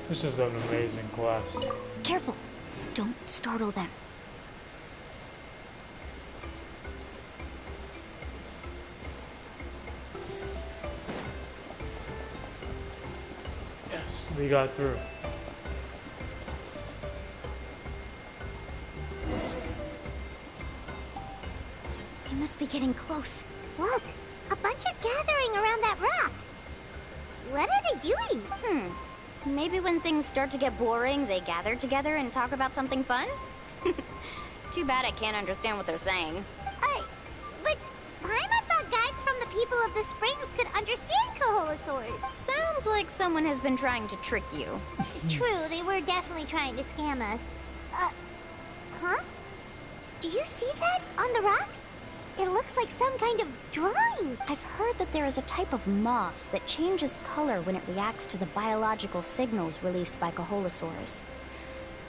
This is an amazing class. Careful! Don't startle them. Yes, we got through. They must be getting close. Look, a bunch are gathering around that rock. What are they doing? Maybe when things start to get boring, they gather together and talk about something fun? Too bad I can't understand what they're saying. But Paimon thought guides from the people of the springs could understand Kaholasaurs. Sounds like someone has been trying to trick you. True, they were definitely trying to scam us. Huh? Do you see that on the rock? It looks like some kind of drawing. I've heard that there is a type of moss that changes color when it reacts to the biological signals released by Kaholasaurs.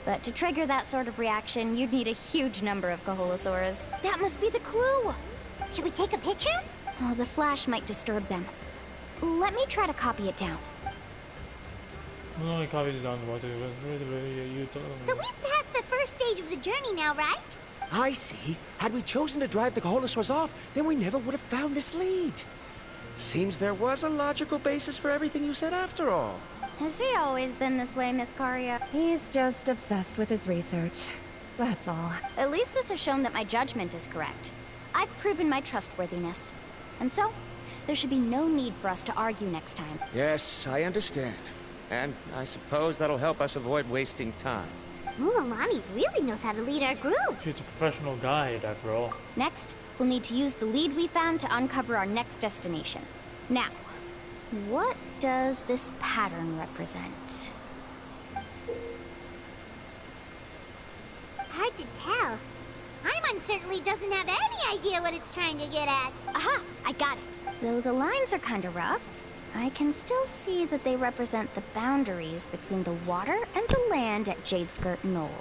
But to trigger that sort of reaction, you'd need a huge number of Kaholasaurs. That must be the clue! Should we take a picture? Oh, the flash might disturb them. Let me try to copy it down. So we've passed the first stage of the journey now, right? I see. Had we chosen to drive the Kaholasaurs off, then we never would have found this lead. Seems there was a logical basis for everything you said after all. Has he always been this way, Miss Karia? He's just obsessed with his research. That's all. At least this has shown that my judgment is correct. I've proven my trustworthiness. And so, there should be no need for us to argue next time. Yes, I understand. And I suppose that'll help us avoid wasting time. Mulamani really knows how to lead our group. She's a professional guide, after all. Next, we'll need to use the lead we found to uncover our next destination. Now, what does this pattern represent? Hard to tell. Paimon certainly doesn't have any idea what it's trying to get at. Aha! I got it. Though the lines are kind of rough, I can still see that they represent the boundaries between the water and the land at Jadeskirt Knoll.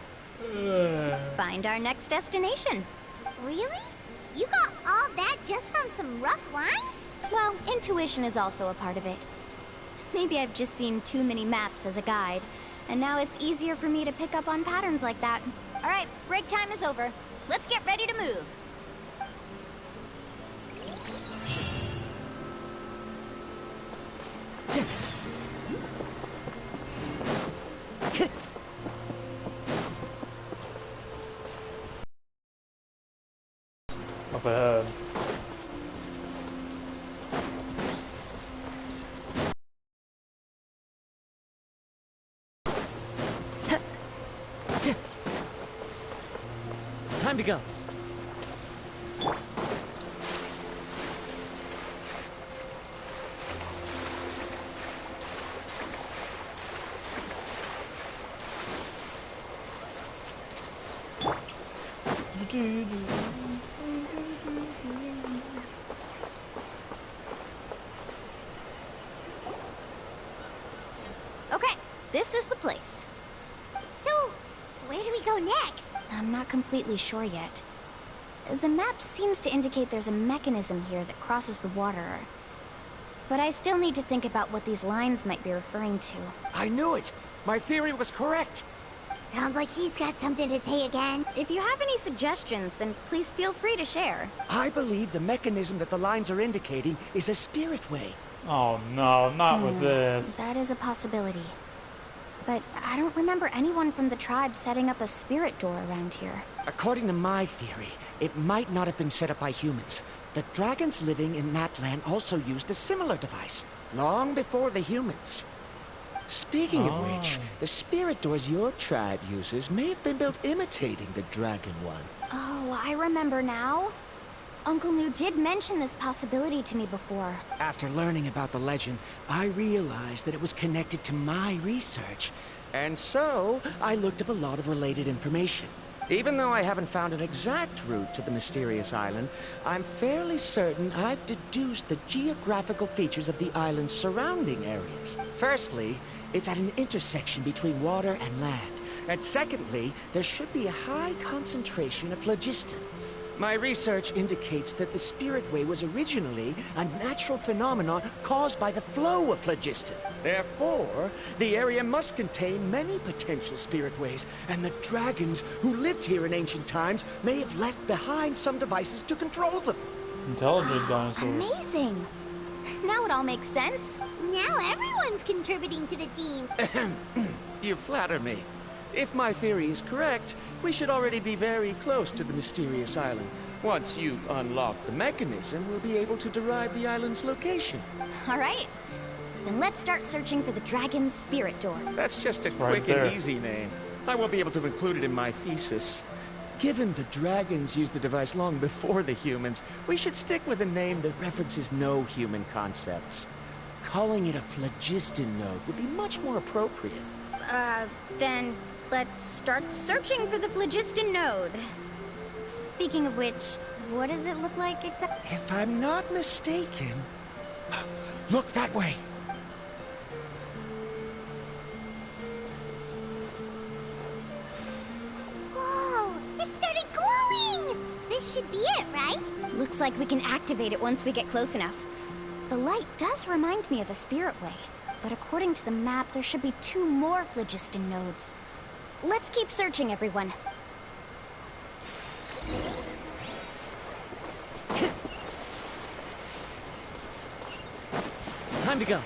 Find our next destination. Really? You got all that just from some rough lines? Well, intuition is also a part of it. Maybe I've just seen too many maps as a guide, and now it's easier for me to pick up on patterns like that. All right, break time is over. Let's get ready to move. Up ahead. Time to go. Okay, this is the place. So, where do we go next? I'm not completely sure yet. The map seems to indicate there's a mechanism here that crosses the water. But I still need to think about what these lines might be referring to. I knew it! My theory was correct! Sounds like he's got something to say again. If you have any suggestions, then please feel free to share. I believe the mechanism that the lines are indicating is a spirit way. Oh no, not with this. That is a possibility. but I don't remember anyone from the tribe setting up a spirit door around here. According to my theory, it might not have been set up by humans. The dragons living in Natlan also used a similar device, long before the humans. Speaking of which, the spirit doors your tribe uses may have been built imitating the dragon one. Oh, I remember now. Uncle New did mention this possibility to me before. After learning about the legend, I realized that it was connected to my research. And so, I looked up a lot of related information. Even though I haven't found an exact route to the mysterious island, I'm fairly certain I've deduced the geographical features of the island's surrounding areas. Firstly, it's at an intersection between water and land. And secondly, there should be a high concentration of phlogiston. My research indicates that the Spirit Way was originally a natural phenomenon caused by the flow of phlogiston. Therefore, the area must contain many potential Spirit Ways, and the dragons who lived here in ancient times may have left behind some devices to control them. Intelligent dinosaurs. Amazing! Now it all makes sense. Now everyone's contributing to the team. You flatter me. If my theory is correct, we should already be very close to the mysterious island. Once you've unlocked the mechanism, we'll be able to derive the island's location. All right. Then let's start searching for the dragon's spirit door. That's just a Right quick there. and easy name. I won't be able to include it in my thesis. Given the dragons used the device long before the humans, we should stick with a name that references no human concepts. Calling it a phlogiston node would be much more appropriate. Then let's start searching for the phlogiston node. Speaking of which, what does it look like exactly? If I'm not mistaken... Look that way! Whoa! It started glowing! This should be it, right? Looks like we can activate it once we get close enough. The light does remind me of a spirit way, but according to the map, there should be 2 more phlogiston nodes. Let's keep searching, everyone. Time to go.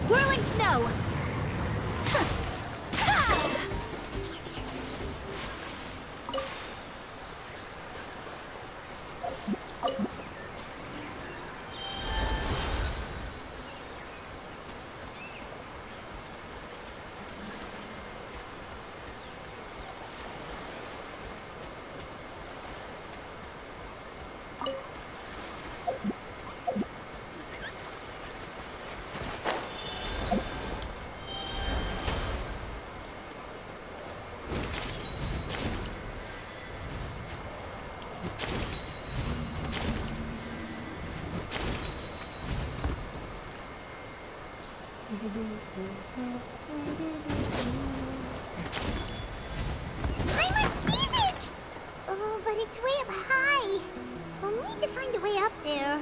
Whirling snow! Paimon sees it! Oh, but it's way up high. We'll need to find a way up there.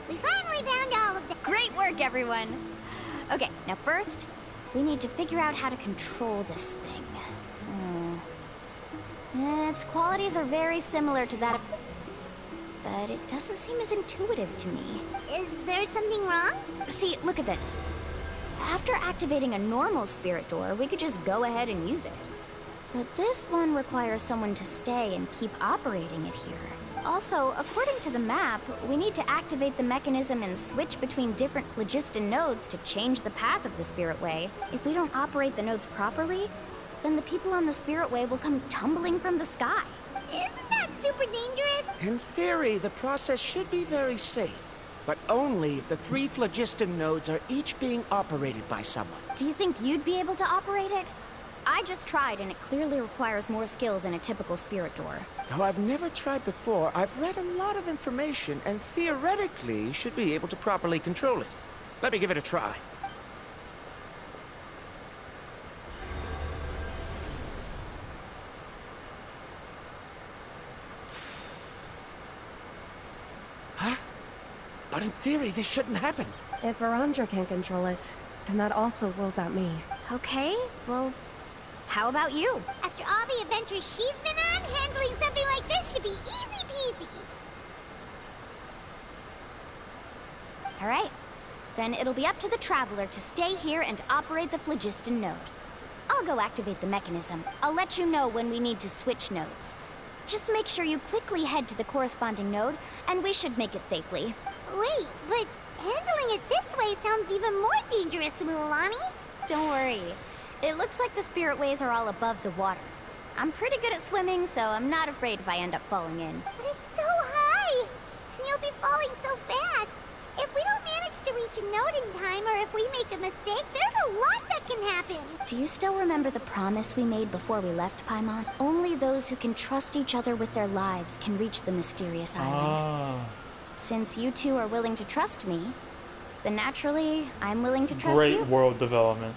We finally found all of them. Great work, everyone! Okay, now first, we need to figure out how to control this thing. Its qualities are very similar to that of... but it doesn't seem as intuitive to me. Is there something wrong? See, look at this. After activating a normal spirit door, we could just go ahead and use it. But this one requires someone to stay and keep operating it here. Also, according to the map, we need to activate the mechanism and switch between different phlogiston nodes to change the path of the spirit way. If we don't operate the nodes properly, then the people on the Spirit Way will come tumbling from the sky. Isn't that super dangerous? In theory, the process should be very safe. But only if the 3 phlogiston nodes are each being operated by someone. Do you think you'd be able to operate it? I just tried, and it clearly requires more skill than a typical spirit door. Though I've never tried before, I've read a lot of information and theoretically should be able to properly control it. Let me give it a try. Huh? But in theory, this shouldn't happen. If Verandra can control it, then that also rules out me. Okay, well, how about you? After all the adventures she's been on, handling something like this should be easy peasy. All right. Then it'll be up to the Traveler to stay here and operate the phlogiston node. I'll go activate the mechanism. I'll let you know when we need to switch nodes. Just make sure you quickly head to the corresponding node, and we should make it safely. Wait, but handling it this way sounds even more dangerous, Mualani. Don't worry. It looks like the Spirit Ways are all above the water. I'm pretty good at swimming, so I'm not afraid if I end up falling in. But it's so high! And you'll be falling so fast! If we don't manage to reach a node in time, or if we make a mistake, there's a lot that can happen! Do you still remember the promise we made before we left Paimon? Only those who can trust each other with their lives can reach the mysterious island. Since you two are willing to trust me, then naturally, I'm willing to trust you. Great world development.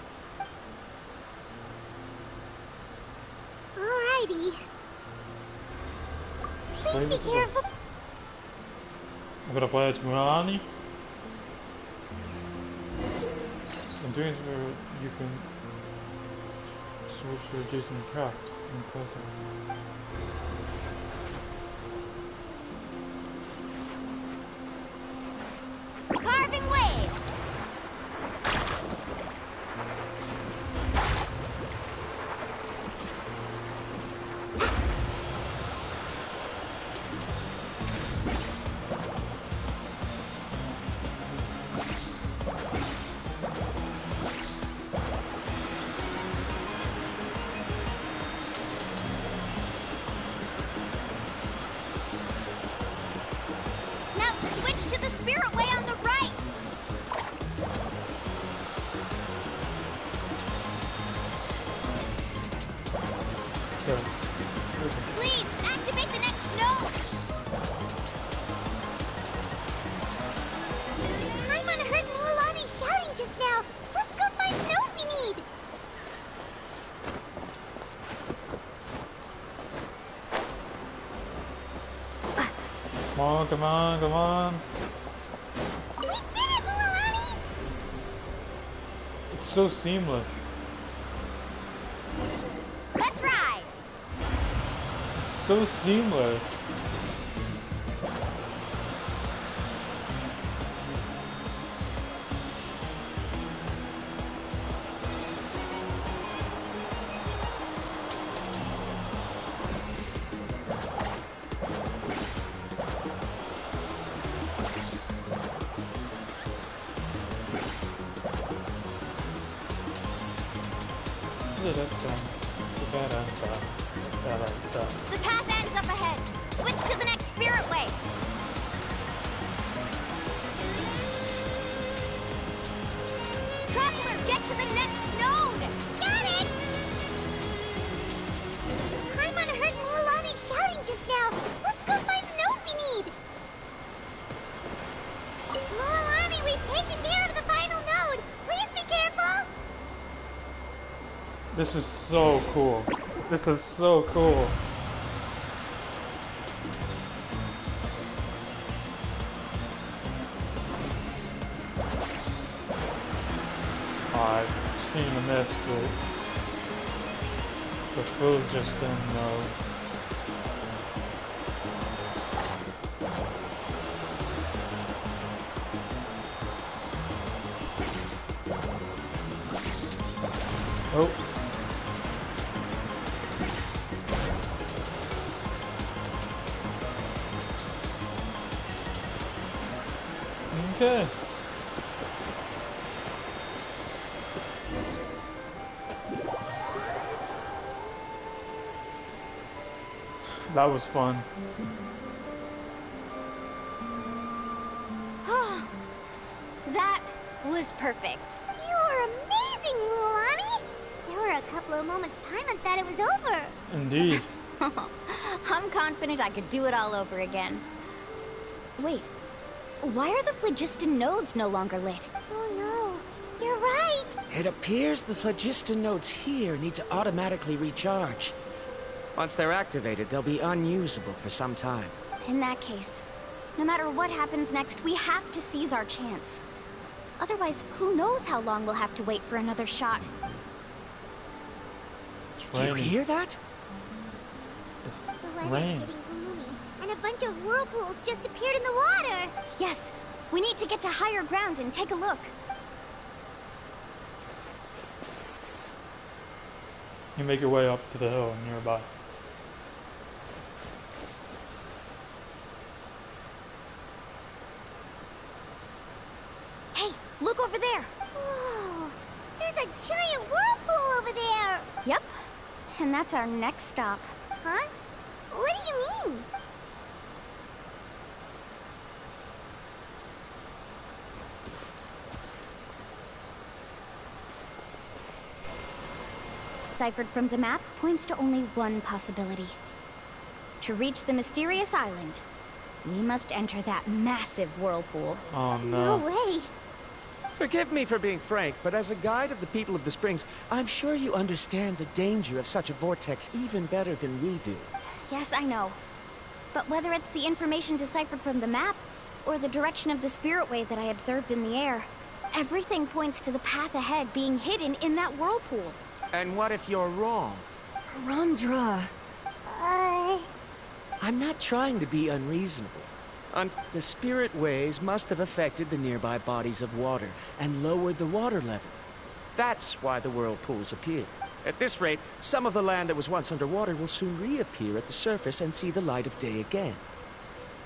Alrighty. Please be careful. I'm gonna play as Mualani. In doing so, you can switch to adjacent track in person. Carving waves! Now switch to the Spirit Way on the right! Please, activate the next node! Paimon heard Mualani shouting just now. Let's go find the node we need! Come on, come on, come on. We did it, Mualani! It's so seamless. Let's ride! So seamless. The path ends up ahead. Switch to the next Spirit Way. Traveler, get to the next node! Got it! Paimon heard Mualani shouting just now. Let's go find the node we need! Mualani, we've taken care of the final node! Please be careful! This is so cool. This is so cool. I've seen the mist, but the food just didn't know. Oh. Okay. That was fun. That was perfect. You're amazing, Luolani! There were a couple of moments Paimon thought it was over. Indeed. I'm confident I could do it all over again. Wait, why are the phlogiston nodes no longer lit? Oh no, you're right! It appears the phlogiston nodes here need to automatically recharge. Once they're activated, they'll be unusable for some time. In that case, no matter what happens next, we have to seize our chance. Otherwise, who knows how long we'll have to wait for another shot. Do you hear that? The weather's getting gloomy, and a bunch of whirlpools just appeared in the water! Yes, we need to get to higher ground and take a look. You make your way up to the hill nearby. Hey, look over there! Whoa! There's a giant whirlpool over there! Yep, and that's our next stop. Huh? What do you mean? Deciphered from the map points to only one possibility. To reach the mysterious island, we must enter that massive whirlpool. Oh no. No way! Forgive me for being frank, but as a guide of the people of the Springs, I'm sure you understand the danger of such a vortex even better than we do. Yes, I know. But whether it's the information deciphered from the map, or the direction of the spirit wave that I observed in the air, everything points to the path ahead being hidden in that whirlpool. And what if you're wrong? Ramdra. I'm not trying to be unreasonable. The spirit waves must have affected the nearby bodies of water and lowered the water level. That's why the whirlpools appear. At this rate, some of the land that was once underwater will soon reappear at the surface and see the light of day again.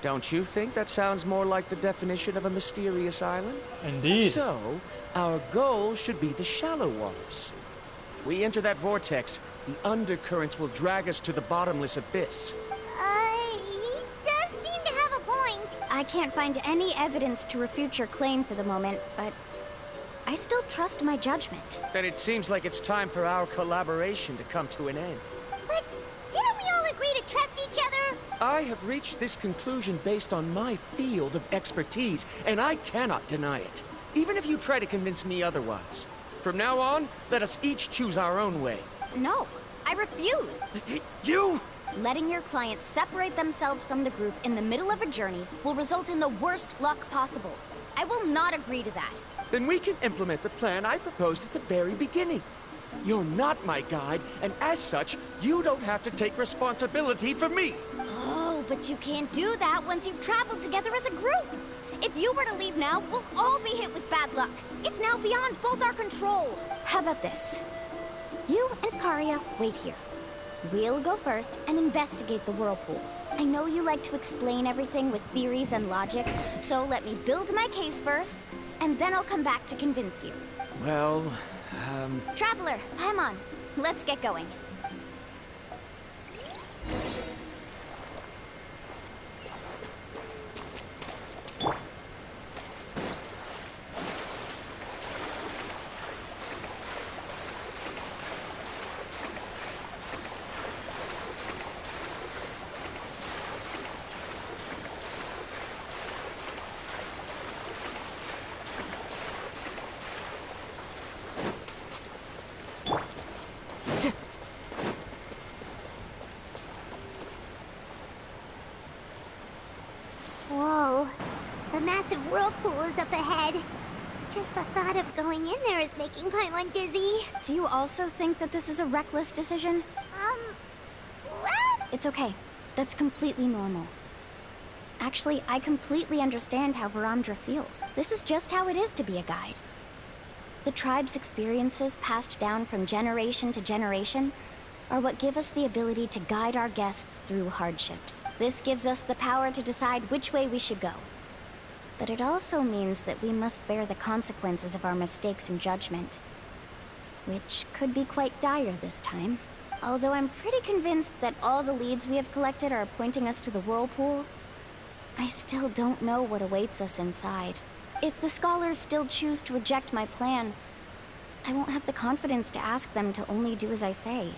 Don't you think that sounds more like the definition of a mysterious island? Indeed. So, our goal should be the shallow waters. If we enter that vortex, the undercurrents will drag us to the bottomless abyss. He does seem to have a point. I can't find any evidence to refute your claim for the moment, but I still trust my judgment. Then it seems like it's time for our collaboration to come to an end. But didn't we all agree to trust each other? I have reached this conclusion based on my field of expertise, and I cannot deny it, even if you try to convince me otherwise. From now on, let us each choose our own way. No, I refuse. You? Letting your clients separate themselves from the group in the middle of a journey will result in the worst luck possible. I will not agree to that. Then we can implement the plan I proposed at the very beginning. You're not my guide, and as such, you don't have to take responsibility for me. Oh, but you can't do that once you've traveled together as a group. If you were to leave now, we'll all be hit with bad luck. It's now beyond both our control. How about this? You and Karia wait here. We'll go first and investigate the whirlpool. I know you like to explain everything with theories and logic, so let me build my case first, and then I'll come back to convince you. Well, Traveler, Paimon, let's get going. Whoa. The massive whirlpool is up ahead. Just the thought of going in there is making Paimon dizzy. Do you also think that this is a reckless decision? Well... It's okay. That's completely normal. Actually, I completely understand how Varamdra feels. This is just how it is to be a guide. The tribe's experiences passed down from generation to generation are what give us the ability to guide our guests through hardships. This gives us the power to decide which way we should go. But it also means that we must bear the consequences of our mistakes and judgment, which could be quite dire this time. Although I'm pretty convinced that all the leads we have collected are pointing us to the whirlpool, I still don't know what awaits us inside. If the scholars still choose to reject my plan, I won't have the confidence to ask them to only do as I say.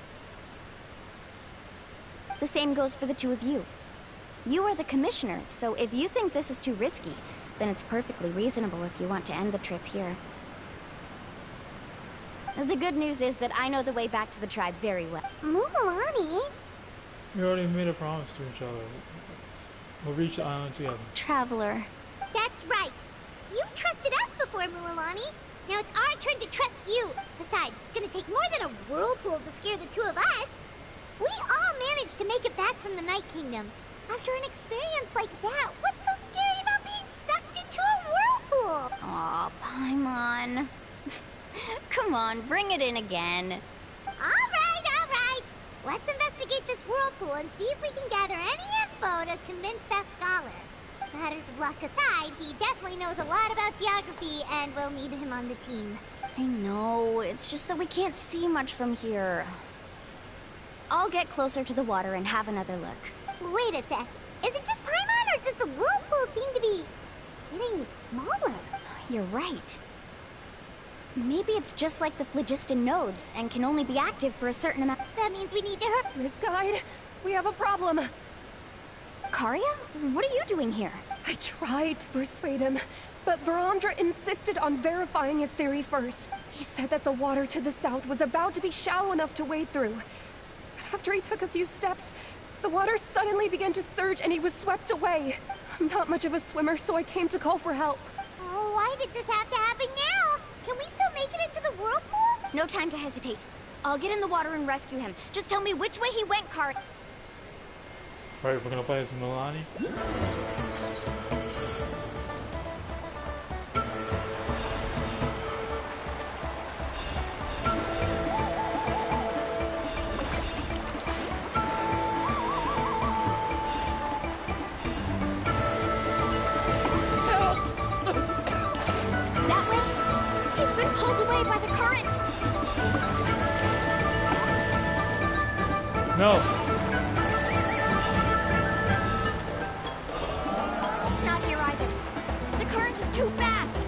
The same goes for the two of you. You are the commissioners, so if you think this is too risky, then it's perfectly reasonable if you want to end the trip here. The good news is that I know the way back to the tribe very well. Mulan? We already made a promise to each other. We'll reach the island together. Traveler. That's right. You've trusted us before, Mulan. Now it's our turn to trust you. Besides, it's gonna take more than a whirlpool to scare the two of us. We all managed to make it back from the Night Kingdom. After an experience like that, what's so scary about being sucked into a whirlpool? Aw, Paimon. Come on, bring it in again. All right. Let's investigate this whirlpool and see if we can gather any info to convince that scholar. Matters of luck aside, he definitely knows a lot about geography, and we'll need him on the team. I know, it's just that we can't see much from here. I'll get closer to the water and have another look. Wait a sec. Is it just Paimon, or does the whirlpool seem to be getting smaller? You're right. Maybe it's just like the phlogiston nodes and can only be active for a certain amount. That means we need to hurry. Miss Guide, we have a problem. Karya? What are you doing here? I tried to persuade him, but Varandra insisted on verifying his theory first. He said that the water to the south was about to be shallow enough to wade through. But after he took a few steps, the water suddenly began to surge and he was swept away. I'm not much of a swimmer, so I came to call for help. Oh, why did this have to happen now? Can we still make it into the whirlpool? No time to hesitate. I'll get in the water and rescue him. Just tell me which way he went, Karya. Alright, we're gonna play as Milani. That way? He's been pulled away by the current. No! Not here either. The current is too fast.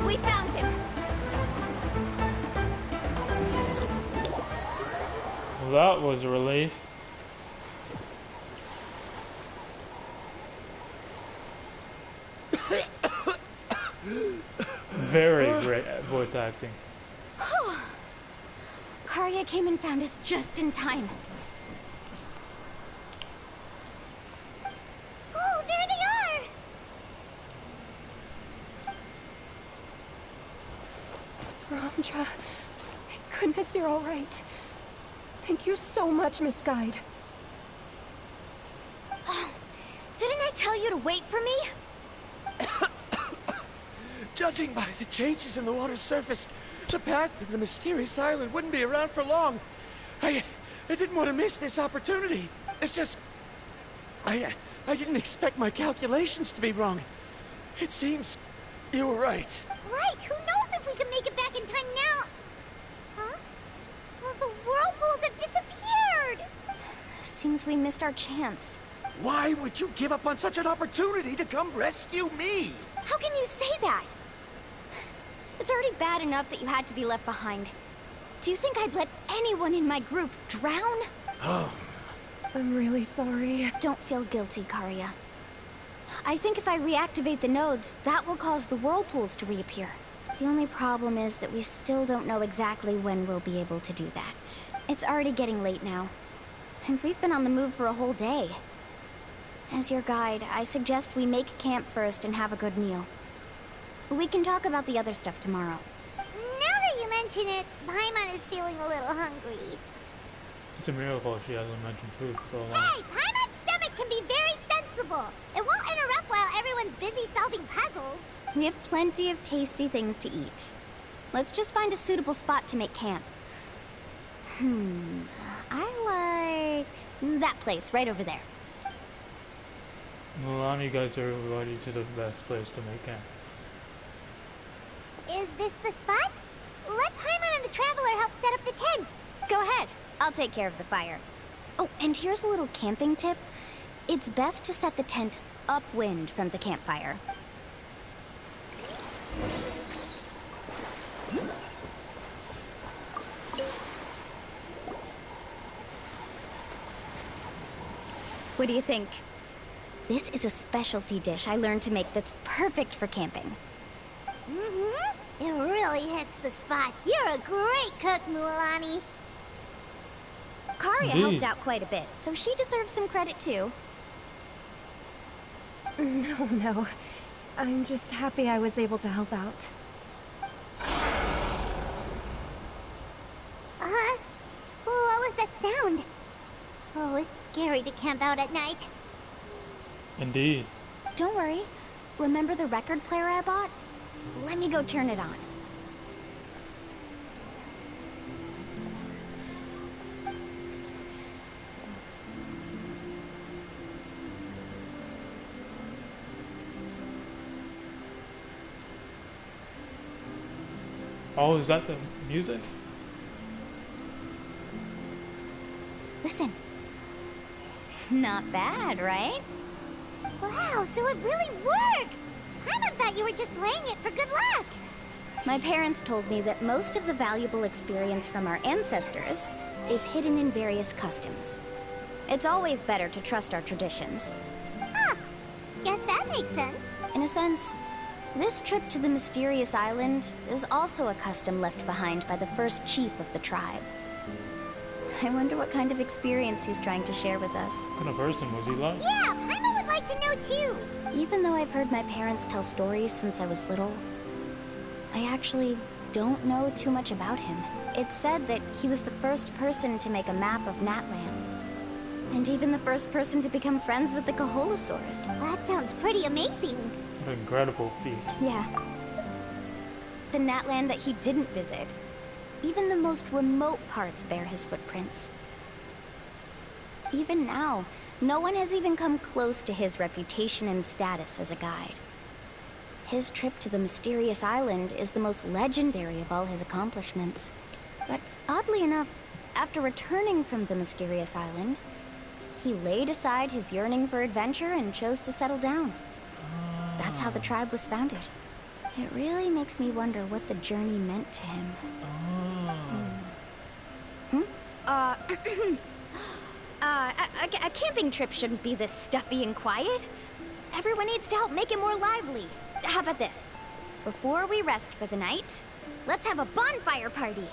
We found him. Well, that was a relief. Very great voice acting. Karya came and found us just in time. Oh, there they are! Varandra, thank goodness you're all right. Thank you so much, Miss Guide. Oh, didn't I tell you to wait for me? Judging by the changes in the water's surface, the path to the mysterious island wouldn't be around for long. I didn't want to miss this opportunity. It's just... I didn't expect my calculations to be wrong. It seems you were right. Right, who knows if we can make it back in time now? Huh? Well, the whirlpools have disappeared! Seems we missed our chance. Why would you give up on such an opportunity to come rescue me? How can you say that? It's already bad enough that you had to be left behind. Do you think I'd let anyone in my group drown? Oh. I'm really sorry. Don't feel guilty, Karya. I think if I reactivate the nodes, that will cause the whirlpools to reappear. The only problem is that we still don't know exactly when we'll be able to do that. It's already getting late now, and we've been on the move for a whole day. As your guide, I suggest we make camp first and have a good meal. We can talk about the other stuff tomorrow. Now that you mention it, Paimon is feeling a little hungry. It's a miracle she hasn't mentioned food for so long. Hey, Paimon's stomach can be very sensible. It won't interrupt while everyone's busy solving puzzles. We have plenty of tasty things to eat. Let's just find a suitable spot to make camp. I like that place right over there. Milani, you guys are ready to the best place to make camp. Is this the spot? Go ahead. I'll take care of the fire. Oh, and here's a little camping tip. It's best to set the tent upwind from the campfire. What do you think? This is a specialty dish I learned to make that's perfect for camping. Mm-hmm. It really hits the spot. You're a great cook, Mualani. Karia helped out quite a bit, so she deserves some credit too. No. I'm just happy I was able to help out. What was that sound? Oh, it's scary to camp out at night. Indeed. Don't worry. Remember the record player I bought? Let me go turn it on. Oh, is that the music? Listen. Not bad, right? Wow, so it really works! Paimon thought you were just playing it for good luck! My parents told me that most of the valuable experience from our ancestors is hidden in various customs. It's always better to trust our traditions. Huh. Guess that makes sense. In a sense, this trip to the mysterious island is also a custom left behind by the first chief of the tribe. I wonder what kind of experience he's trying to share with us. What kind of person was he like? Yeah, Paimon would like to know too. Even though I've heard my parents tell stories since I was little, I actually don't know too much about him. It's said that he was the first person to make a map of Natlan. And even the first person to become friends with the Kaholasaurs. That sounds pretty amazing. What an incredible feat. Yeah. The Natlan that he didn't visit. Even the most remote parts bear his footprints. Even now, no one has even come close to his reputation and status as a guide. His trip to the mysterious island is the most legendary of all his accomplishments. But oddly enough, after returning from the mysterious island, he laid aside his yearning for adventure and chose to settle down. That's how the tribe was founded. It really makes me wonder what the journey meant to him. A camping trip shouldn't be this stuffy and quiet. Everyone needs to help make it more lively. How about this? Before we rest for the night, let's have a bonfire party.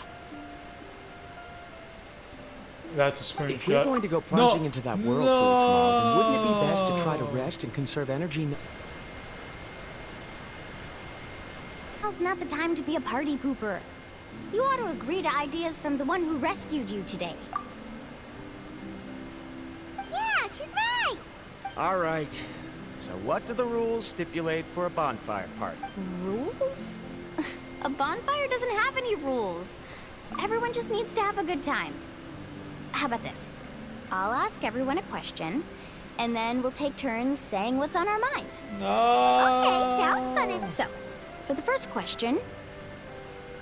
That's a screenshot. If we're going to go plunging into that whirlpool tomorrow, then wouldn't it be best to try to rest and conserve energy? Now's not the time to be a party pooper. You ought to agree to ideas from the one who rescued you today. Yeah, she's right! All right. So what do the rules stipulate for a bonfire party? Rules? A bonfire doesn't have any rules. Everyone just needs to have a good time. How about this? I'll ask everyone a question, and then we'll take turns saying what's on our mind. Okay, sounds fun. So, for the first question,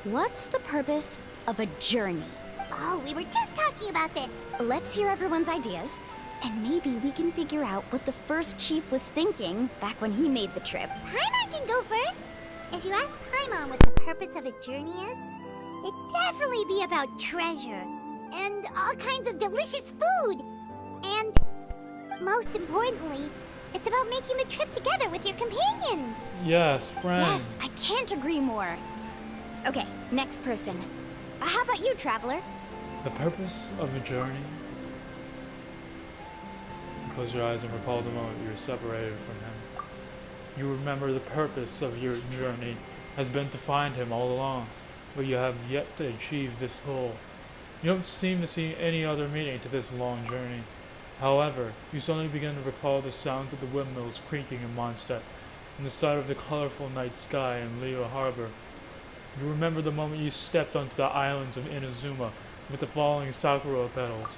what's the purpose of a journey? Oh, we were just talking about this. Let's hear everyone's ideas, and maybe we can figure out what the first chief was thinking back when he made the trip. Paimon can go first. If you ask Paimon what the purpose of a journey is, it'd definitely be about treasure. And all kinds of delicious food. And, most importantly, it's about making the trip together with your companions. Yes, friends. Yes, I can't agree more. Okay, next person. How about you, Traveler? The purpose of a journey? Close your eyes and recall the moment you were separated from him. You remember the purpose of your journey has been to find him all along, but you have yet to achieve this goal. You don't seem to see any other meaning to this long journey. However, you suddenly begin to recall the sounds of the windmills creaking in Mondstadt, and the sight of the colorful night sky in Leo Harbor. You remember the moment you stepped onto the islands of Inazuma with the falling sakura petals.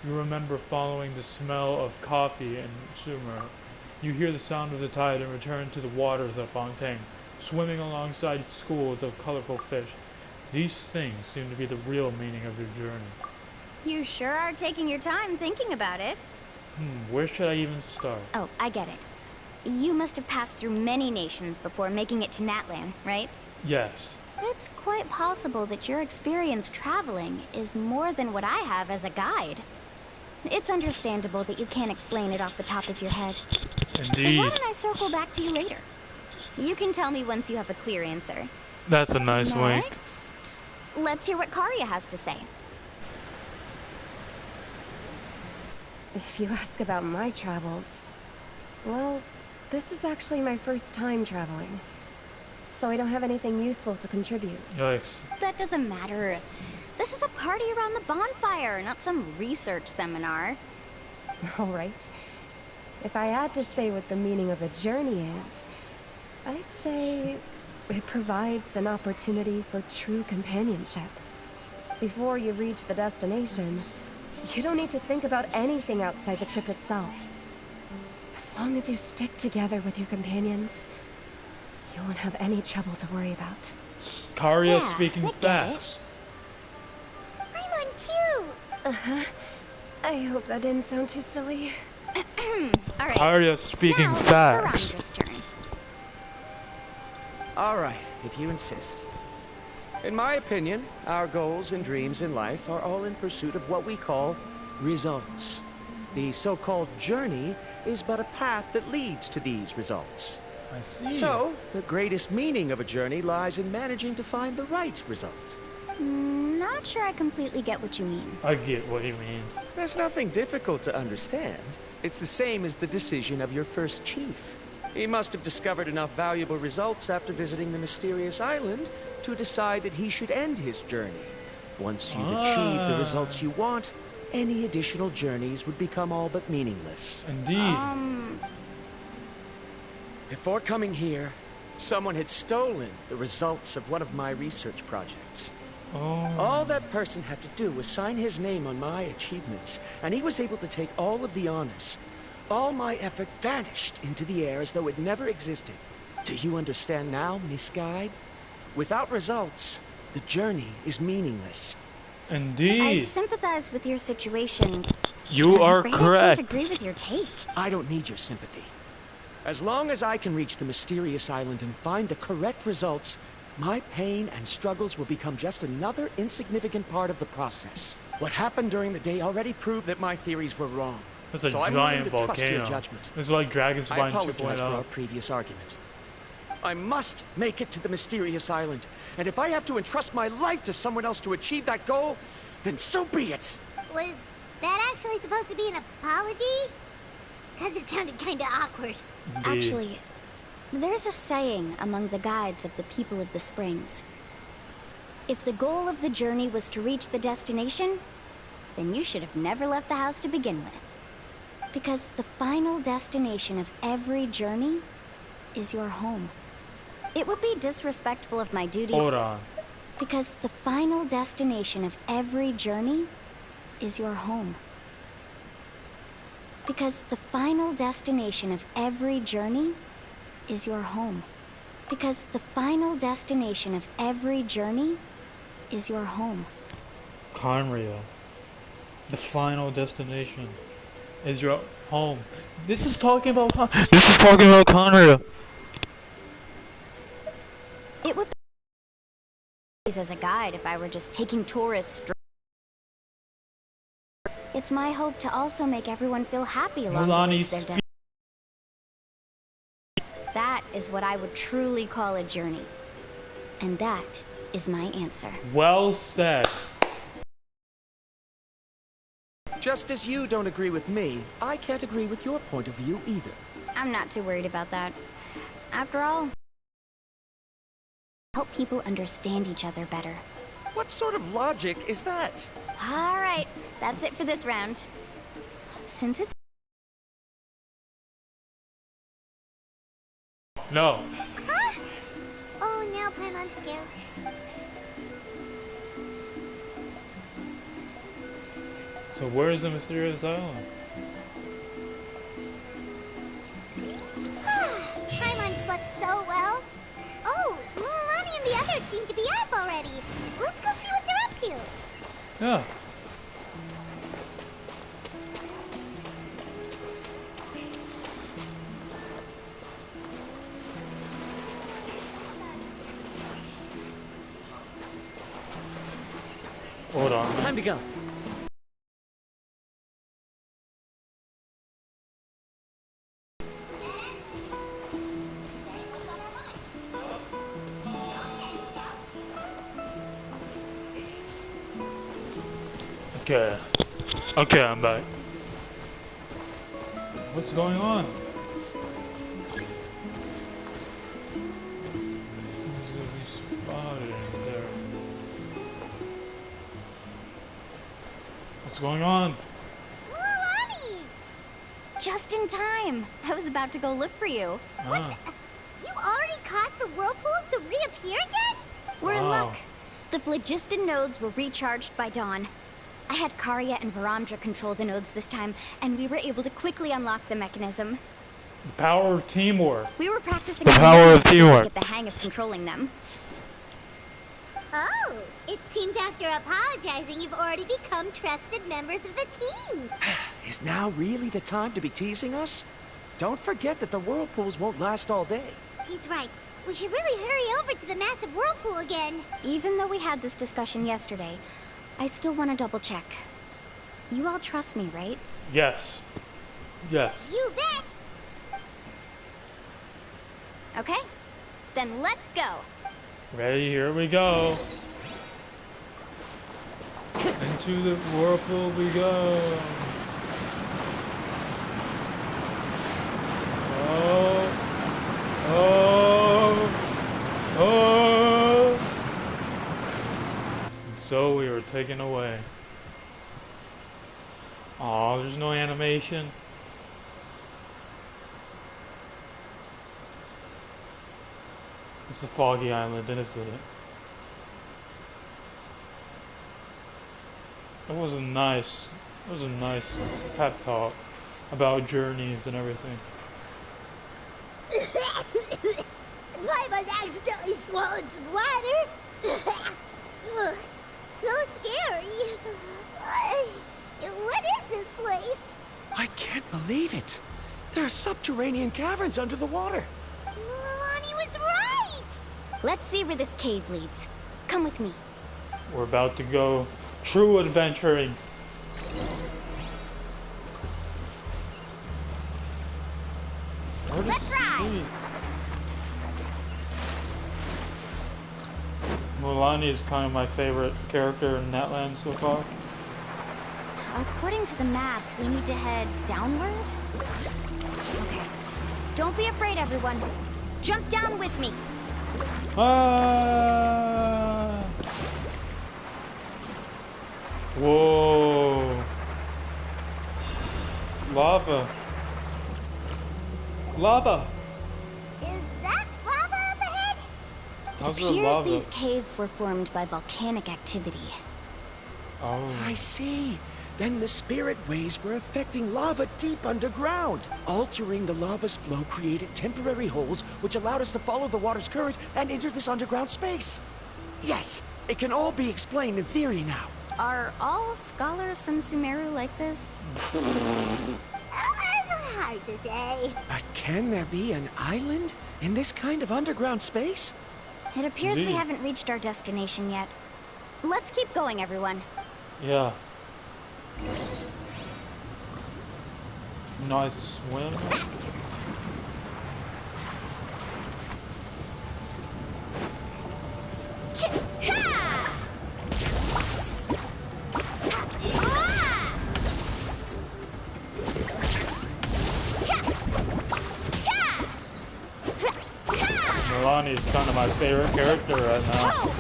You remember following the smell of coffee and sumer. You hear the sound of the tide and return to the waters of Fontaine, swimming alongside schools of colorful fish. These things seem to be the real meaning of your journey. You sure are taking your time thinking about it. Where should I even start? Oh, I get it. You must have passed through many nations before making it to Natlan, right? Yes. It's quite possible that your experience traveling is more than what I have as a guide. It's understandable that you can't explain it off the top of your head. Indeed. Why don't I circle back to you later? You can tell me once you have a clear answer. That's a nice wink. Next, let's hear what Karya has to say. If you ask about my travels, well, this is actually my first time traveling. So I don't have anything useful to contribute. Yikes. That doesn't matter. This is a party around the bonfire, not some research seminar. Alright. If I had to say what the meaning of a journey is, I'd say it provides an opportunity for true companionship. Before you reach the destination, you don't need to think about anything outside the trip itself. As long as you stick together with your companions, you won't have any trouble to worry about. Karya speaking facts. I'm on too! Uh-huh. I hope that didn't sound too silly. Alright. Karya speaking facts. Now it's turn. Alright, if you insist. In my opinion, our goals and dreams in life are all in pursuit of what we call results. The so-called journey is but a path that leads to these results. I see. So, the greatest meaning of a journey lies in managing to find the right result. Not sure I completely get what you mean. I get what he means. There's nothing difficult to understand. It's the same as the decision of your first chief. He must have discovered enough valuable results after visiting the mysterious island to decide that he should end his journey. Once you've achieved the results you want, any additional journeys would become all but meaningless. Indeed. Before coming here, someone had stolen the results of one of my research projects. All that person had to do was sign his name on my achievements, and he was able to take all of the honors. All my effort vanished into the air as though it never existed. Do you understand now, Miss Guide? Without results, the journey is meaningless. Indeed. I sympathize with your situation. You are correct. I can't agree with your take. I don't need your sympathy. As long as I can reach the mysterious island and find the correct results, my pain and struggles will become just another insignificant part of the process. What happened during the day already proved that my theories were wrong. It's a so I'm willing giant to volcano. trust your judgment. It's like Dragon's I Spine apologize for 2.0. our previous argument. I must make it to the mysterious island, and if I have to entrust my life to someone else to achieve that goal, then so be it. Was that actually supposed to be an apology? Because it sounded kinda awkward. Actually, there's a saying among the guides of the people of the springs. If the goal of the journey was to reach the destination, then you should have never left the house to begin with. Because the final destination of every journey is your home. It would be disrespectful of my duty. Hold on. Because the final destination of every journey is your home. Because the final destination of every journey is your home. Because the final destination of every journey is your home. Conrio. The final destination is your home. This is talking about Conrio. It would be as a guide if I were just taking tourists. It's my hope to also make everyone feel happy along the way to their destination. That is what I would truly call a journey. And that is my answer. Well said. Just as you don't agree with me, I can't agree with your point of view either. I'm not too worried about that. After all, help people understand each other better. What sort of logic is that? All right, that's it for this round. Since it's... No. Huh? Oh, now Paimon's scared. So where is the mysterious island? Paimon slept so well. Oh, Mulan and the others seem to be up already. Let's go see what they're up to. Yeah. Hold on. Time to go. Okay. Okay, I'm back. What's going on? What's going on? Milani! Just in time. I was about to go look for you. What? You already caused the whirlpools to reappear again? We're in luck. The phlogiston nodes were recharged by dawn. I had Karya and Varamdra control the nodes this time, and we were able to quickly unlock the mechanism. The power of teamwork. We were practicing the power of teamwork. To get the hang of controlling them. Oh, it seems after apologizing, you've already become trusted members of the team. Is now really the time to be teasing us? Don't forget that the whirlpools won't last all day. He's right. We should really hurry over to the massive whirlpool again. Even though we had this discussion yesterday, I still want to double check. You all trust me, right? Yes. Yes. You bet. Okay, then let's go. Ready, here we go. Into the whirlpool we go. Oh. Oh. Oh. And so we were taken away. Oh, there's no animation. It's the foggy island, isn't it? It was a nice pep talk about journeys and everything. Paimon accidentally swallowed some water. So scary. What is this place? I can't believe it. There are subterranean caverns under the water. Milani was right. Let's see where this cave leads. Come with me. We're about to go true adventuring. Let's ride. Milani is kind of my favorite character in Natlan so far. According to the map, we need to head downward? Okay. Don't be afraid, everyone. Jump down with me. Ah! Whoa! Lava! Lava! Is that lava up ahead? It appears these caves were formed by volcanic activity. Oh. I see. Then the spirit waves were affecting lava deep underground. Altering the lava's flow created temporary holes, which allowed us to follow the water's current and enter this underground space. Yes, it can all be explained in theory now. Are all scholars from Sumeru like this? Hard to say. But can there be an island in this kind of underground space? It appears we haven't reached our destination yet. Let's keep going, everyone. Yeah. Nice swim. Milani is kind of my favorite character right now.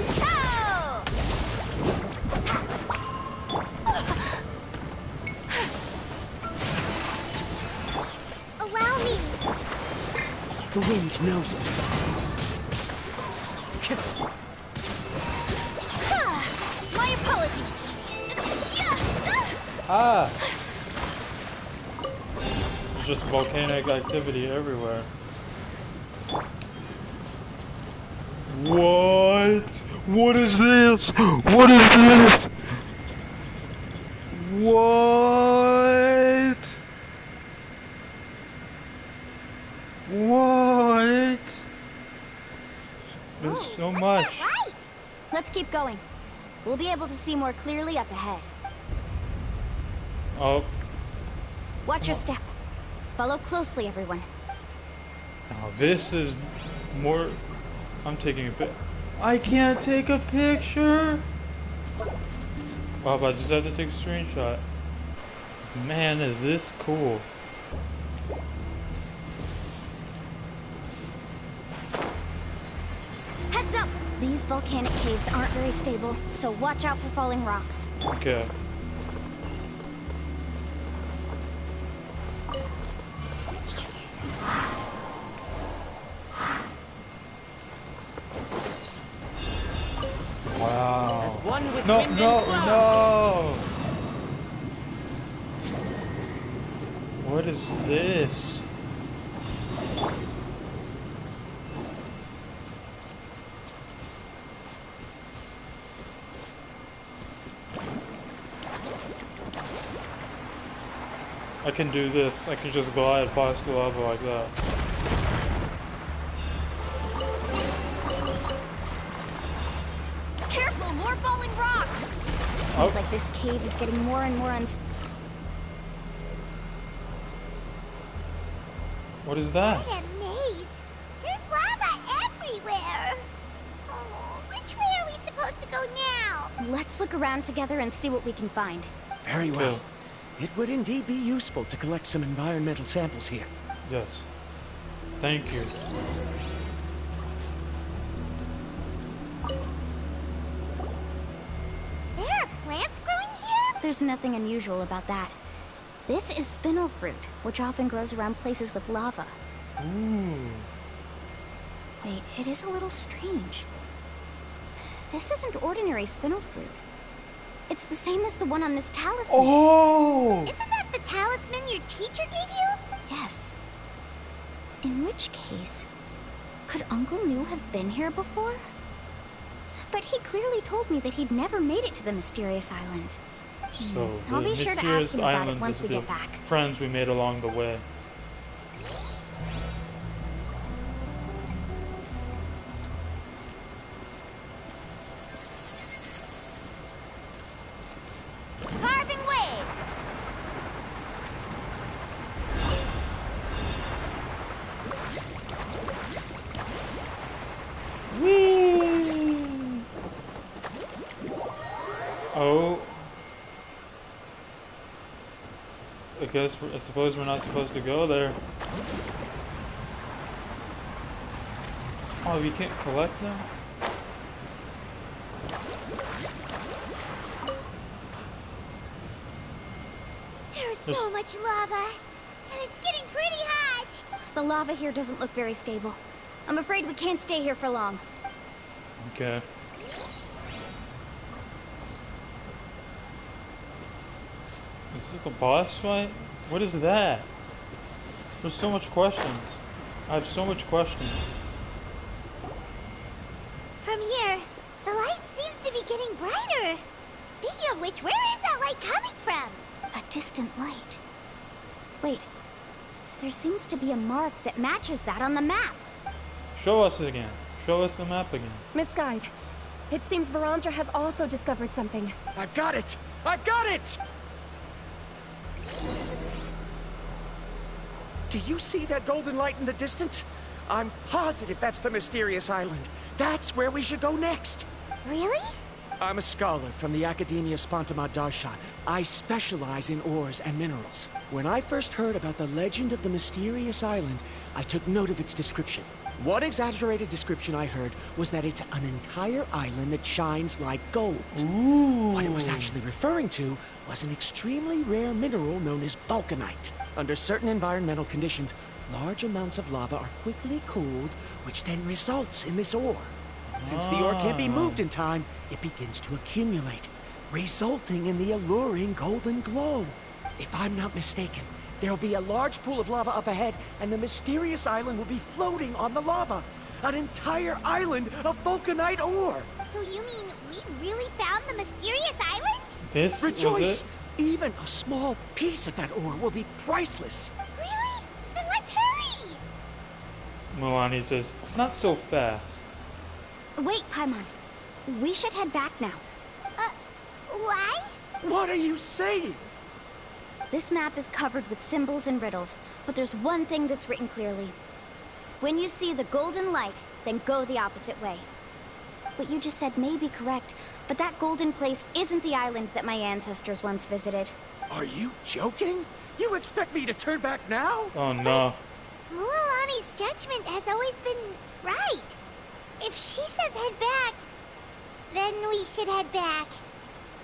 Allow me. The wind knows it. My apologies. Ah! There's just volcanic activity everywhere. What? What is this? What is this? What? What? There's so much. Let's keep going. We'll be able to see more clearly up ahead. Oh. Watch your step. Follow closely, everyone. Now this is more... I'm taking a pic. I can't take a picture! Oh, but I just have to take a screenshot. Man, is this cool. Heads up! These volcanic caves aren't very stable, so watch out for falling rocks. Okay. Wow. As one with No, wind no, and cloud. no! What is this? I can do this. I can just glide past the lava like that. Careful, more falling rocks! Seems like this cave is getting more and more What is that? What a maze! There's lava everywhere! Oh, which way are we supposed to go now? Let's look around together and see what we can find. Very well. It would indeed be useful to collect some environmental samples here. Yes. Thank you. There are plants growing here? There's nothing unusual about that. This is spinel fruit, which often grows around places with lava. Ooh. Wait, it is a little strange. This isn't ordinary spinel fruit. It's the same as the one on this talisman. Oh! Isn't that the talisman your teacher gave you? Yes. In which case, could Uncle New have been here before? But he clearly told me that he'd never made it to the mysterious island. So I'll be sure to ask him about it island once is we the get back. friends we made along the way. Carving waves! Whee! Oh. I suppose we're not supposed to go there. Oh, we can't collect them? There's so much lava, and it's getting pretty hot. The lava here doesn't look very stable. I'm afraid we can't stay here for long. Okay. Is this a boss fight? What is that? There's so much questions. I have so much questions. From here, the light seems to be getting brighter. Speaking of which, where is that light coming from? A distant light. Wait. There seems to be a mark that matches that on the map. Show us it again. Show us the map again. Miss Guide, it seems Varandra has also discovered something. I've got it! I've got it! Do you see that golden light in the distance? I'm positive that's the mysterious island. That's where we should go next. Really? I'm a scholar from the Academia Spantamad Darshan. I specialize in ores and minerals. When I first heard about the legend of the mysterious island, I took note of its description. One exaggerated description I heard was that it's an entire island that shines like gold. Ooh. What it was actually referring to was an extremely rare mineral known as vulcanite. Under certain environmental conditions, large amounts of lava are quickly cooled, which then results in this ore. Since the ore can't be moved in time, it begins to accumulate, resulting in the alluring golden glow. If I'm not mistaken, there'll be a large pool of lava up ahead, and the mysterious island will be floating on the lava. An entire island of vulcanite ore! So you mean we really found the mysterious island? This Rejoice! was it? Even a small piece of that ore will be priceless. Really? Then let's hurry! Milani says, not so fast. Wait, Paimon. We should head back now. Why? What are you saying? This map is covered with symbols and riddles, but there's one thing that's written clearly. When you see the golden light, then go the opposite way. What you just said may be correct, but that golden place isn't the island that my ancestors once visited. Are you joking? You expect me to turn back now? Oh no. Mualani's judgment has always been right. If she says head back, then we should head back.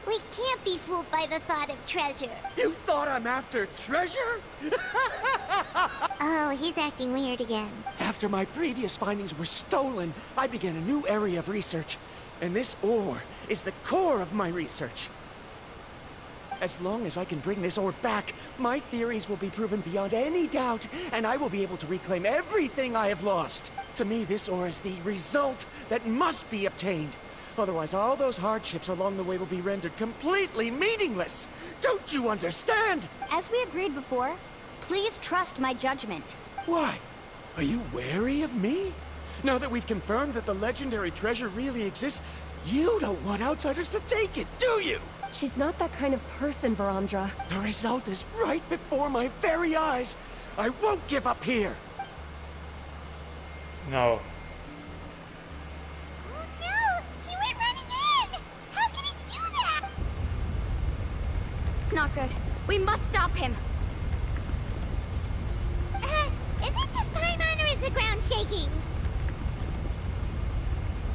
We can't be fooled by the thought of treasure. You thought I'm after treasure? Oh, he's acting weird again. After my previous findings were stolen, I began a new area of research. And this ore is the core of my research. As long as I can bring this ore back, my theories will be proven beyond any doubt, and I will be able to reclaim everything I have lost. To me, this ore is the result that must be obtained. Otherwise, all those hardships along the way will be rendered completely meaningless. Don't you understand? As we agreed before, please trust my judgment. Why? Are you wary of me? Now that we've confirmed that the legendary treasure really exists, you don't want outsiders to take it, do you? She's not that kind of person, Varamdra. The result is right before my very eyes. I won't give up here. No. Oh no! He went running in! How can he do that? Not good. We must stop him. Is it just Paimon or is the ground shaking?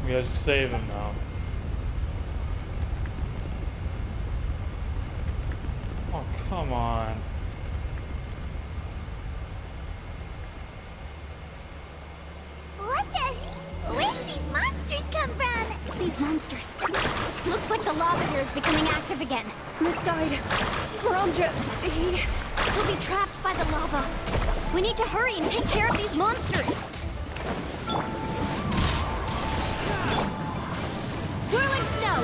We have to save him now. Oh, come on. What the? Where did these monsters come from? These monsters. Looks like the lava here is becoming active again. Misguide. Varamdra, He'll be trapped by the lava. We need to hurry and take care of these monsters. Whirling snow.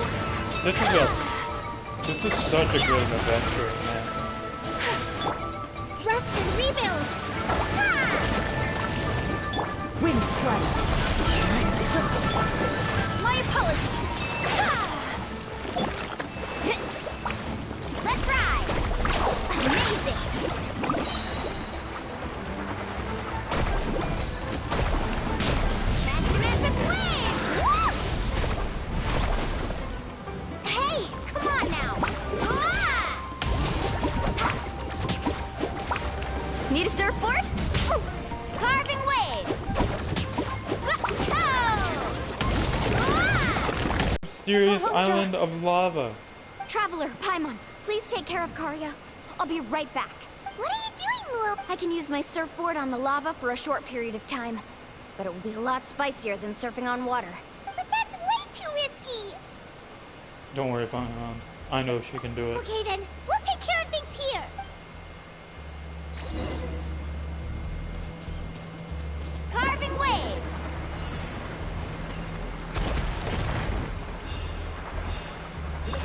This is such a good adventure, man. Rest and rebuild! Wind strike. My apologies. Let's ride! Amazing. Smash him in with wind! Hey, come on now! Need a surfboard? Carving waves! Mysterious island of lava. Traveler, Paimon, please take care of Karya. I'll be right back. What are you doing, Mual? I can use my surfboard on the lava for a short period of time, but it will be a lot spicier than surfing on water. But that's way too risky! Don't worry, Paimon. I know she can do it. Okay then, we'll take care of things here! Carving waves!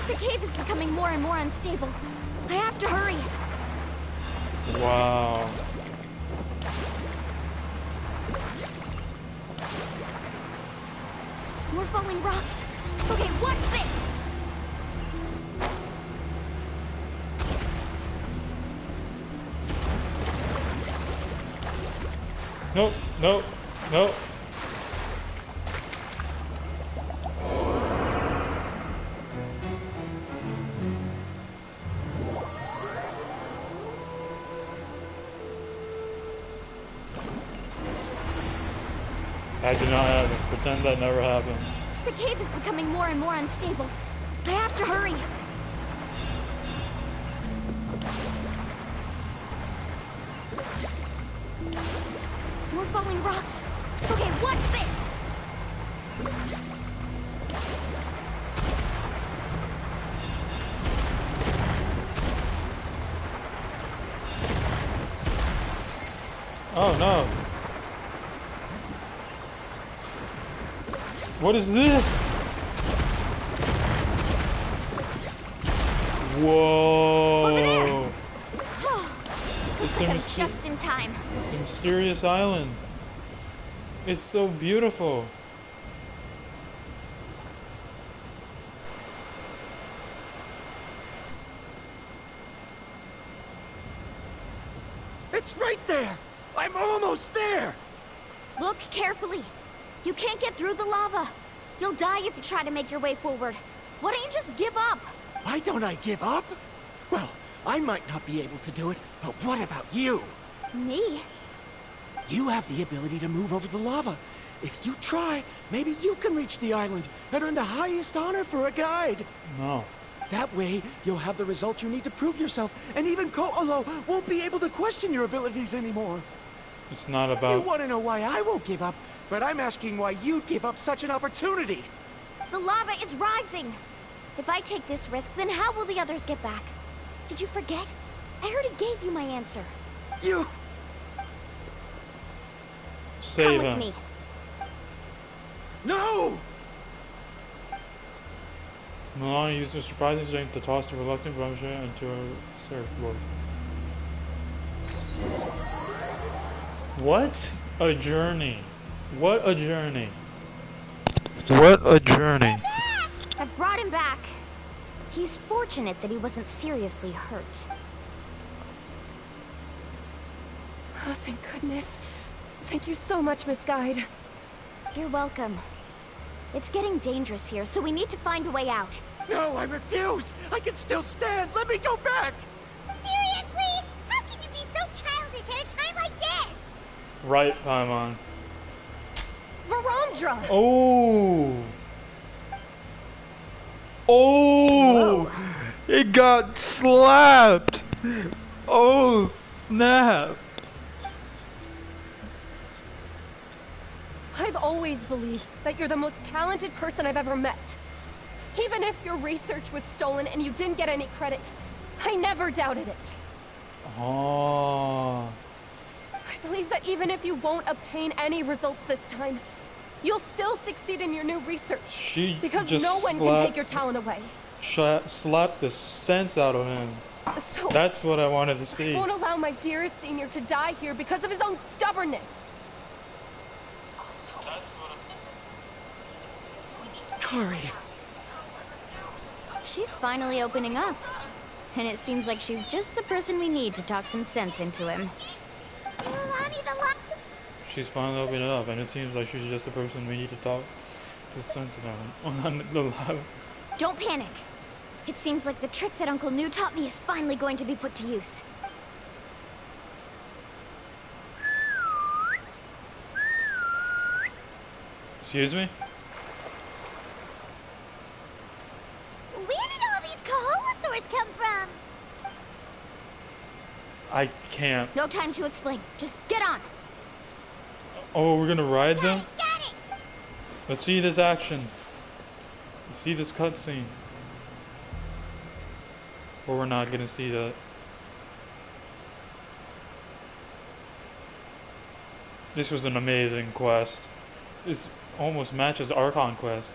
The cave is becoming more and more unstable. I have to hurry. Wow. More falling rocks. Okay, what's this? Nope, nope, nope. That did not happen. Pretend that never happened. The cave is becoming more and more unstable. I have to hurry. More falling rocks. Okay, what's this? Oh no. What is this? Whoa. Over there. It's Looks like I'm just in time. a mysterious island. It's so beautiful. It's right there! I'm almost there! Look carefully. You can't get through the lava. You'll die if you try to make your way forward. Why don't you just give up? Why don't I give up? Well, I might not be able to do it, but what about you? Me? You have the ability to move over the lava. If you try, maybe you can reach the island and earn the highest honor for a guide. No. That way, you'll have the results you need to prove yourself, and even Ko'olo won't be able to question your abilities anymore. It's not about... You want to know why I won't give up, but I'm asking why you'd give up such an opportunity. The lava is rising. If I take this risk, then how will the others get back? Did you forget? I already gave you my answer. You... Save Come with him. me. No! Milana used her surprising strength to toss the reluctant Brumsha into a surfboard. What a journey. What a journey. What a journey. I've brought him back. He's fortunate that he wasn't seriously hurt. Oh, thank goodness. Thank you so much, Miss Guide. You're welcome. It's getting dangerous here, so we need to find a way out. No, I refuse! I can still stand! Let me go back! Seriously? How can you be so childish at a time like this? Right, Paimon. Varandra! Oh! Oh! Whoa. It got slapped! Oh, snap! I've always believed that you're the most talented person I've ever met. Even if your research was stolen and you didn't get any credit, I never doubted it. Oh. I believe that even if you won't obtain any results this time, you'll still succeed in your new research. Because no one can take your talent away. Slap the sense out of him. So that's what I wanted to see. I won't allow my dearest senior to die here because of his own stubbornness. Kari. She's finally opening up. And it seems like she's just the person we need to talk some sense into him. She's finally opening up, and it seems like she's just the person we need to talk to sense about. Don't panic. It seems like the trick that Uncle New taught me is finally going to be put to use. Excuse me? Where did all these Kaholosaurs come from? I can't. No time to explain. Just get on. Oh, we're gonna ride them? Got it! Let's see this action. Let's see this cutscene. Or we're not gonna see that. This was an amazing quest. This almost matches Archon quest.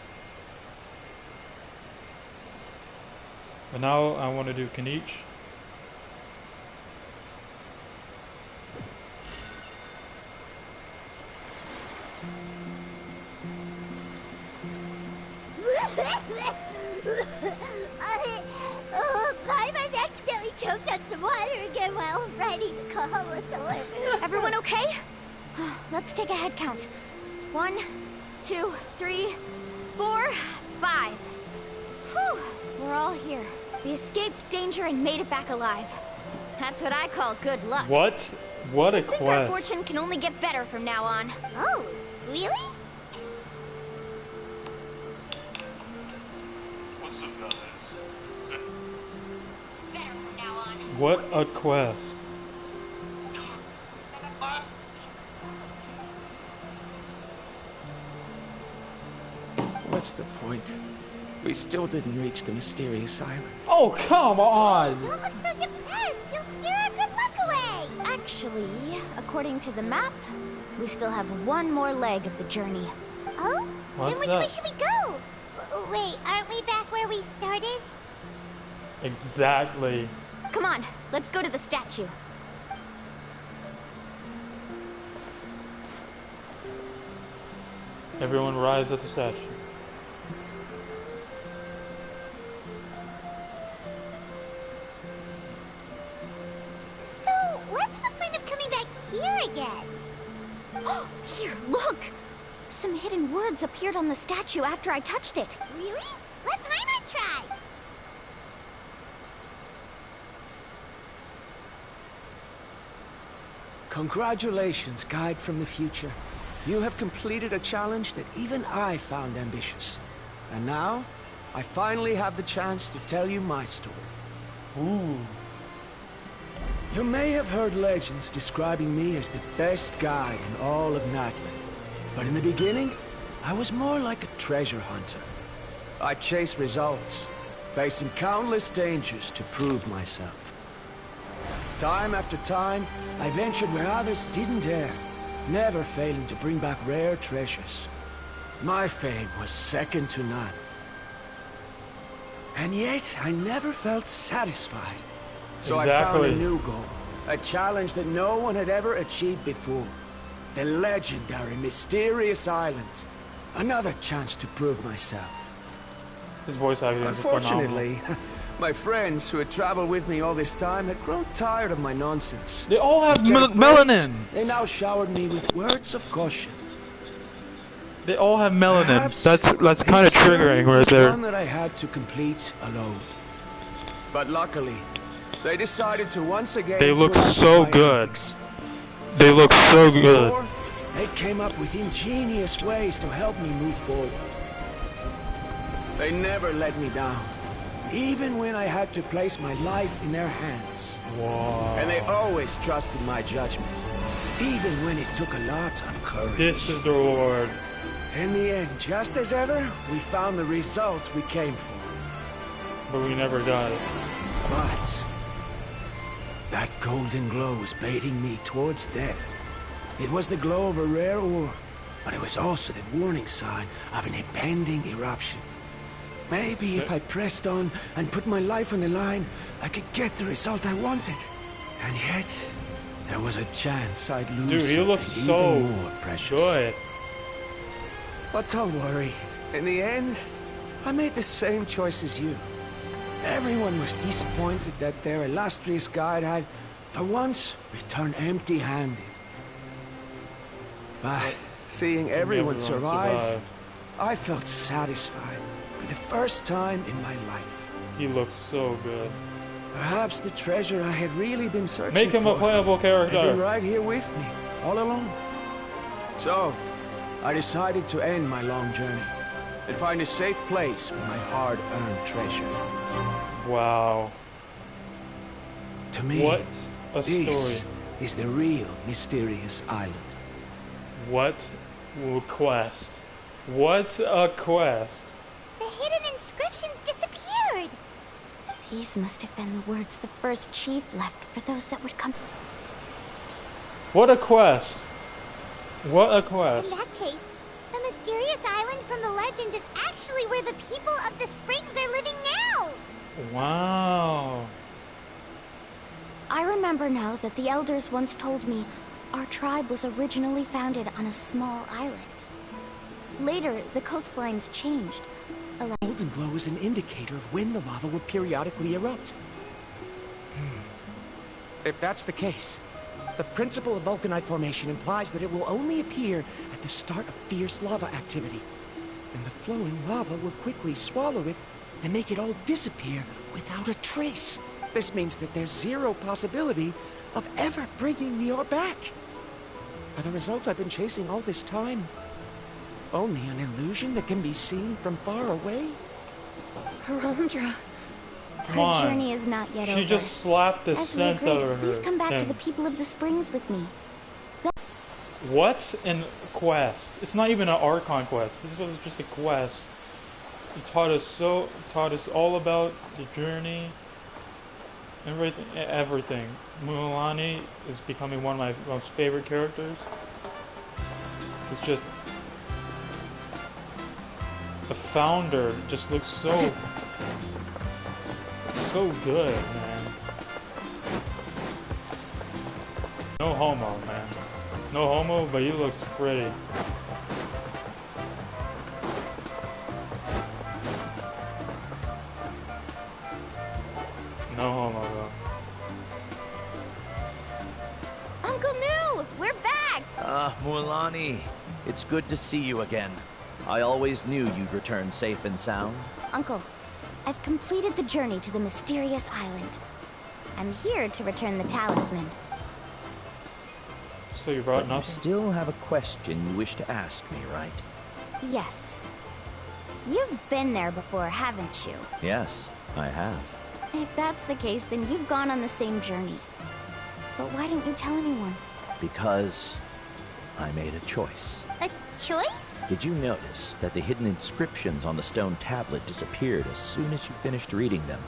But now I want to do Kanich. Paimon accidentally choked on some water again while riding the Kaholosaur. Everyone okay? Let's take a head count. 1, 2, 3, 4, 5. Whew, we're all here. We escaped danger and made it back alive. That's what I call good luck. What? What a I think our quest. fortune can only get better from now on. Oh, really? What a quest. What's the point? We still didn't reach the mysterious island. Oh, come on! Don't look so depressed. You'll scare our good luck away. Actually, according to the map, we still have one more leg of the journey. Oh? What's Then which that? way should we go? Wait, aren't we back where we started? Exactly. Come on, let's go to the statue. Everyone rise at the statue. So, what's the point of coming here again. Oh, here, look! Some hidden words appeared on the statue after I touched it. Really? What Paimon tribe? Congratulations, guide from the future. You have completed a challenge that even I found ambitious. And now, I finally have the chance to tell you my story. Ooh. You may have heard legends describing me as the best guide in all of Natlan. But in the beginning, I was more like a treasure hunter. I chased results, facing countless dangers to prove myself. Time after time, I ventured where others didn't dare, never failing to bring back rare treasures. My fame was second to none. And yet, I never felt satisfied. So I found a new goal, a challenge that no one had ever achieved before. The legendary, mysterious island. Another chance to prove myself. His voice acting is phenomenal. Unfortunately, my friends who had traveled with me all this time had grown tired of my nonsense. They all have Instead of melanin. praise, they now showered me with words of caution. They all have melanin. Perhaps That's kind of triggering right there. One that I had to complete alone. But luckily, they decided to once again. They look put up so my good. antics. They look so good. Before, they came up with ingenious ways to help me move forward. They never let me down, even when I had to place my life in their hands. Wow. And they always trusted my judgment, even when it took a lot of courage. This is the reward. In the end, just as ever, we found the results we came for. But we never got it. But that golden glow was baiting me towards death. It was the glow of a rare ore, but it was also the warning sign of an impending eruption. Maybe if I pressed on and put my life on the line, I could get the result I wanted. And yet, there was a chance I'd lose Dude, he looks something so even more precious. good. But don't worry. In the end, I made the same choice as you. Everyone was disappointed that their illustrious guide had, for once, returned empty-handed. But seeing everyone survive, I felt satisfied for the first time in my life. He looks so good. Perhaps the treasure I had really been searching Make him for a playable character. had been right here with me, all along. So, I decided to end my long journey and find a safe place for my hard-earned treasure. Wow. To me, What a this story. is the real mysterious island. What a quest. What a quest. The hidden inscriptions disappeared. These must have been the words the first chief left for those that would come. What a quest. What a quest. In that case, the mysterious island from the legend is actually where the people of the springs are living now. Wow. I remember now that the elders once told me our tribe was originally founded on a small island. Later, the coastlines changed. Golden glow is an indicator of when the lava will periodically erupt. If that's the case, the principle of vulcanite formation implies that it will only appear at the start of fierce lava activity. And the flowing lava will quickly swallow it and make it all disappear without a trace. This means that there's zero possibility of ever bringing the ore back. Are the results I've been chasing all this time only an illusion that can be seen from far away? Ramdra. Come Our on. journey is not yet over. She just slapped the As we sense agreed, out of her. please come back to him. the people of the springs with me. What an quest. It's not even an Archon quest. This was just a quest. It taught us all about the journey. Everything. Mulan is becoming one of my most favorite characters. It's just the founder just looks so good, man. No homo, man. No homo, but he looks pretty. No homo, though. Uncle New! Mualani, it's good to see you again. I always knew you'd return safe and sound. Uncle, I've completed the journey to the mysterious island. I'm here to return the talisman. So you brought But you nothing? still have a question you wish to ask me, right? Yes. You've been there before, haven't you? Yes, I have. If that's the case, then you've gone on the same journey. But why didn't you tell anyone? Because I made a choice. A choice? Did you notice that the hidden inscriptions on the stone tablet disappeared as soon as you finished reading them?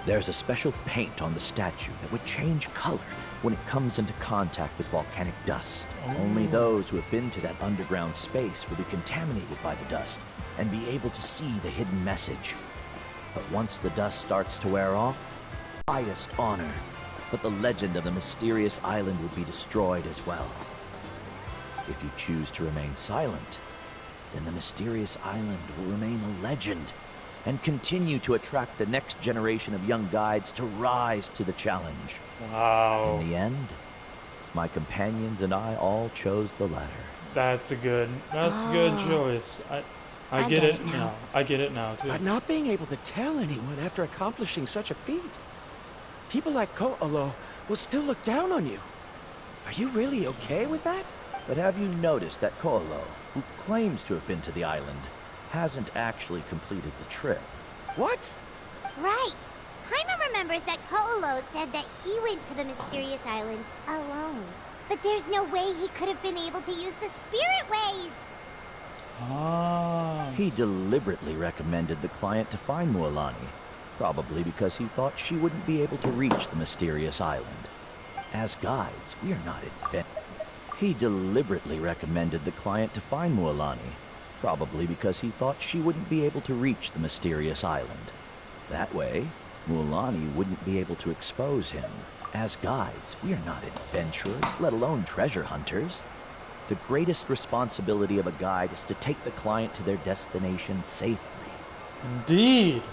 There's a special paint on the statue that would change color when it comes into contact with volcanic dust. Only those who have been to that underground space will be contaminated by the dust and be able to see the hidden message. But once the dust starts to wear off, highest honor, but the legend of the mysterious island will be destroyed as well. If you choose to remain silent, then the mysterious island will remain a legend and continue to attract the next generation of young guides to rise to the challenge. Wow. In the end, my companions and I all chose the latter. That's a good choice. I get it now. I get it now too. But not being able to tell anyone after accomplishing such a feat. People like Ko'olo will still look down on you. Are you really okay with that? But have you noticed that Ko'olo, who claims to have been to the island, hasn't actually completed the trip? What? Right. Jaime remembers that Ko'olo said that he went to the mysterious island alone. But there's no way he could have been able to use the spirit ways. Ah. He deliberately recommended the client to find Mualani, probably because he thought she wouldn't be able to reach the mysterious island. As guides, we are not adventurers. He deliberately recommended the client to find Mualani, probably because he thought she wouldn't be able to reach the mysterious island. That way, Mualani wouldn't be able to expose him. As guides, we are not adventurers, let alone treasure hunters. The greatest responsibility of a guide is to take the client to their destination safely. Indeed.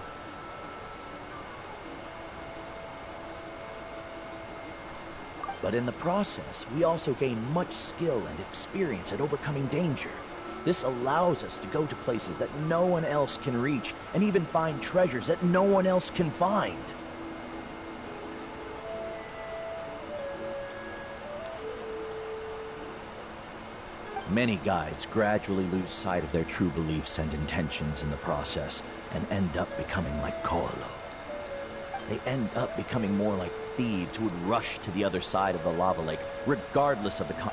But in the process, we also gain much skill and experience at overcoming danger. This allows us to go to places that no one else can reach, and even find treasures that no one else can find. Many guides gradually lose sight of their true beliefs and intentions in the process, and end up becoming like Ko'olo. They end up becoming more like thieves who would rush to the other side of the lava lake, regardless of the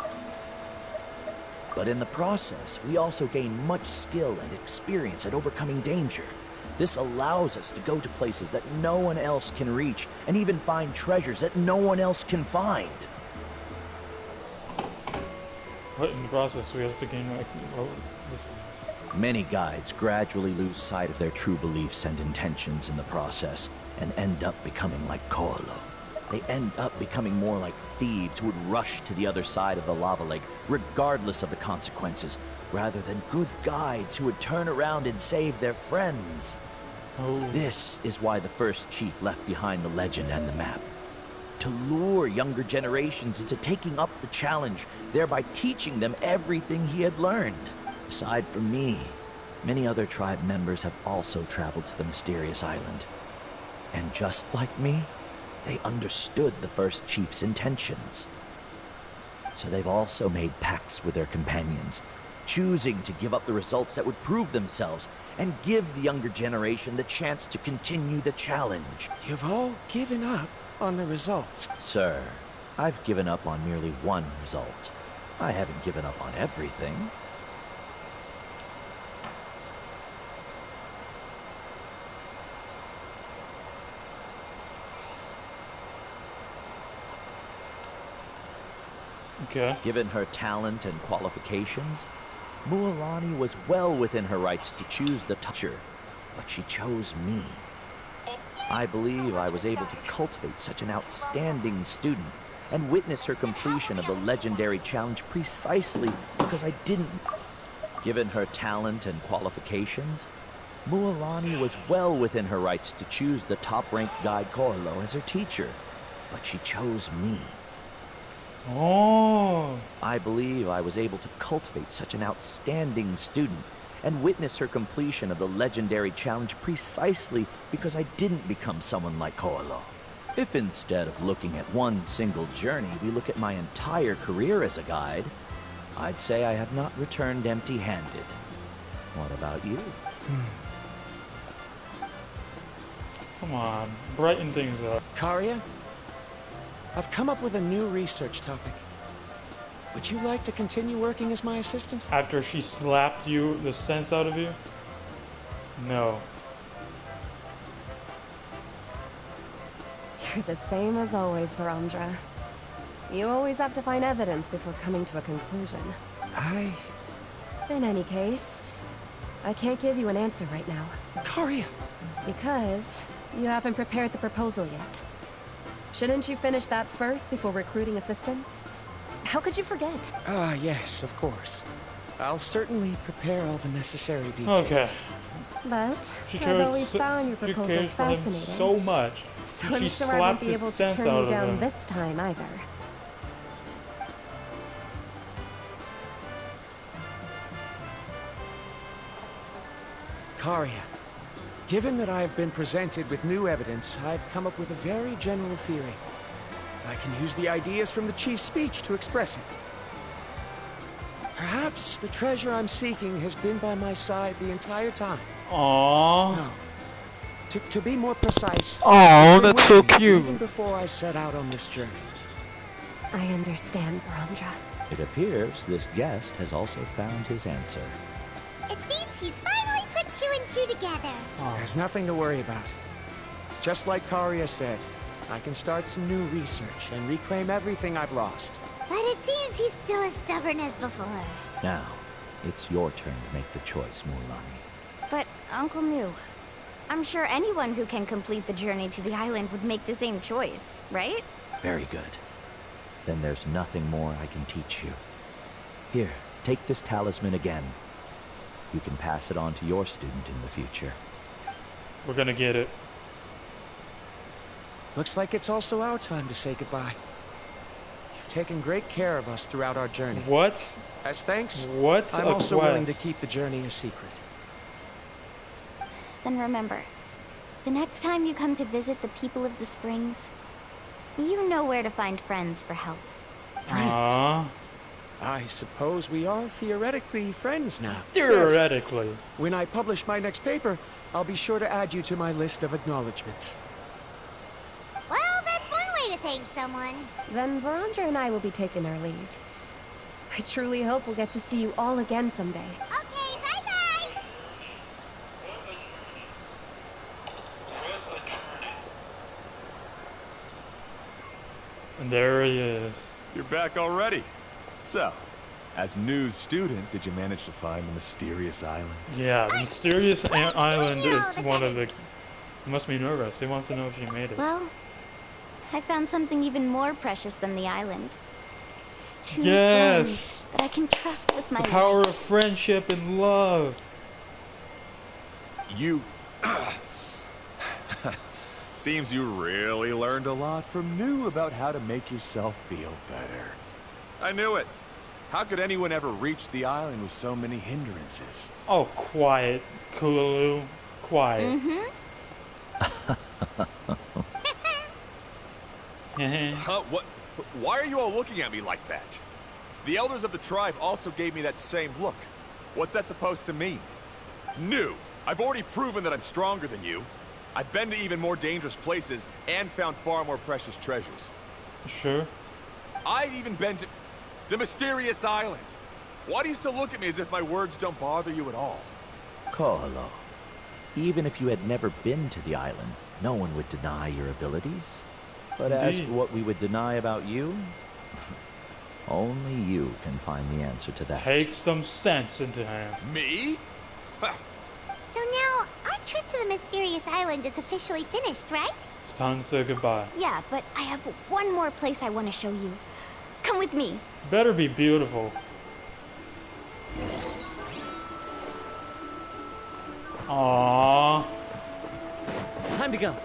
But in the process, we also gain much skill and experience at overcoming danger. This allows us to go to places that no one else can reach, and even find treasures that no one else can find. But in the process, we have to gain like. Many guides gradually lose sight of their true beliefs and intentions in the process, and end up becoming like Ko'olo. They end up becoming more like thieves who would rush to the other side of the lava lake, regardless of the consequences, rather than good guides who would turn around and save their friends. This is why the first chief left behind the legend and the map. To lure younger generations into taking up the challenge, thereby teaching them everything he had learned. Aside from me, many other tribe members have also traveled to the mysterious island. And just like me, they understood the first chief's intentions. So they've also made pacts with their companions, choosing to give up the results that would prove themselves and give the younger generation the chance to continue the challenge. You've all given up on the results. Sir, I've given up on merely one result. I haven't given up on everything. Okay. Given her talent and qualifications, Mualani was well within her rights to choose the teacher, but she chose me. I believe I was able to cultivate such an outstanding student and witness her completion of the legendary challenge precisely because I didn't. Given her talent and qualifications, Mualani was well within her rights to choose the top-ranked guide Ko'olo as her teacher, but she chose me. Oh. I believe I was able to cultivate such an outstanding student and witness her completion of the legendary challenge precisely because I didn't become someone like Koalo. If instead of looking at one single journey, we look at my entire career as a guide, I'd say I have not returned empty-handed. What about you? Come on, brighten things up. Karia, I've come up with a new research topic. Would you like to continue working as my assistant? After she slapped you, the sense out of you? No. You're the same as always, Varandra. You always have to find evidence before coming to a conclusion. In any case, I can't give you an answer right now. Karia! Because you haven't prepared the proposal yet. Shouldn't you finish that first before recruiting assistants? How could you forget? Yes, of course. I'll certainly prepare all the necessary details. Okay. But I've always found your proposals fascinating. So much. So I'm sure I won't be able to turn you down this time either. Karia, given that I have been presented with new evidence, I've come up with a very general theory. I can use the ideas from the chief's speech to express it. Perhaps the treasure I'm seeking has been by my side the entire time. Aww. No. To be more precise, oh, that's so cute. Even before I set out on this journey. I understand, Varandra. It appears this guest has also found his answer. It seems he's finally put 2 and 2 together. There's nothing to worry about. It's just like Karia said. I can start some new research and reclaim everything I've lost. But it seems he's still as stubborn as before. Now, it's your turn to make the choice, Mulani. But, Uncle New, I'm sure anyone who can complete the journey to the island would make the same choice, right? Very good. Then there's nothing more I can teach you. Here, take this talisman again. You can pass it on to your student in the future. We're gonna get it. Looks like it's also our time to say goodbye. You've taken great care of us throughout our journey. What? As thanks, What's I'm a also quest? willing to keep the journey a secret. Then remember, the next time you come to visit the people of the Springs, you know where to find friends for help. Friends? I suppose we are theoretically friends now. Theoretically. Yes. When I publish my next paper, I'll be sure to add you to my list of acknowledgements. Well, that's one way to thank someone. Then Varandra and I will be taking our leave. I truly hope we'll get to see you all again someday. Okay, bye-bye! And there he is. You're back already. So, as new student, did you manage to find the mysterious island? Yeah, the mysterious island is one of the... You must be nervous. He wants to know if you made it. Well, I found something even more precious than the island. Two Yes! friends that I can trust with my The power life. of friendship and love. You... Seems you really learned a lot from New about how to make yourself feel better. I knew it. How could anyone ever reach the island with so many hindrances? Oh, quiet, Kulu. Quiet. Huh? What? Why are you all looking at me like that? The elders of the tribe also gave me that same look. What's that supposed to mean? New, I've already proven that I'm stronger than you. I've been to even more dangerous places and found far more precious treasures. Sure. I've even been to the mysterious island. Why do you still look at me as if my words don't bother you at all? Koalo, even if you had never been to the island, no one would deny your abilities. But as for what we would deny about you, only you can find the answer to that. Take some sense into him. Me? So now, our trip to the mysterious island is officially finished, right? It's time to say goodbye. Yeah, but I have one more place I want to show you. Come with me. Better be beautiful. Aww. Time to go.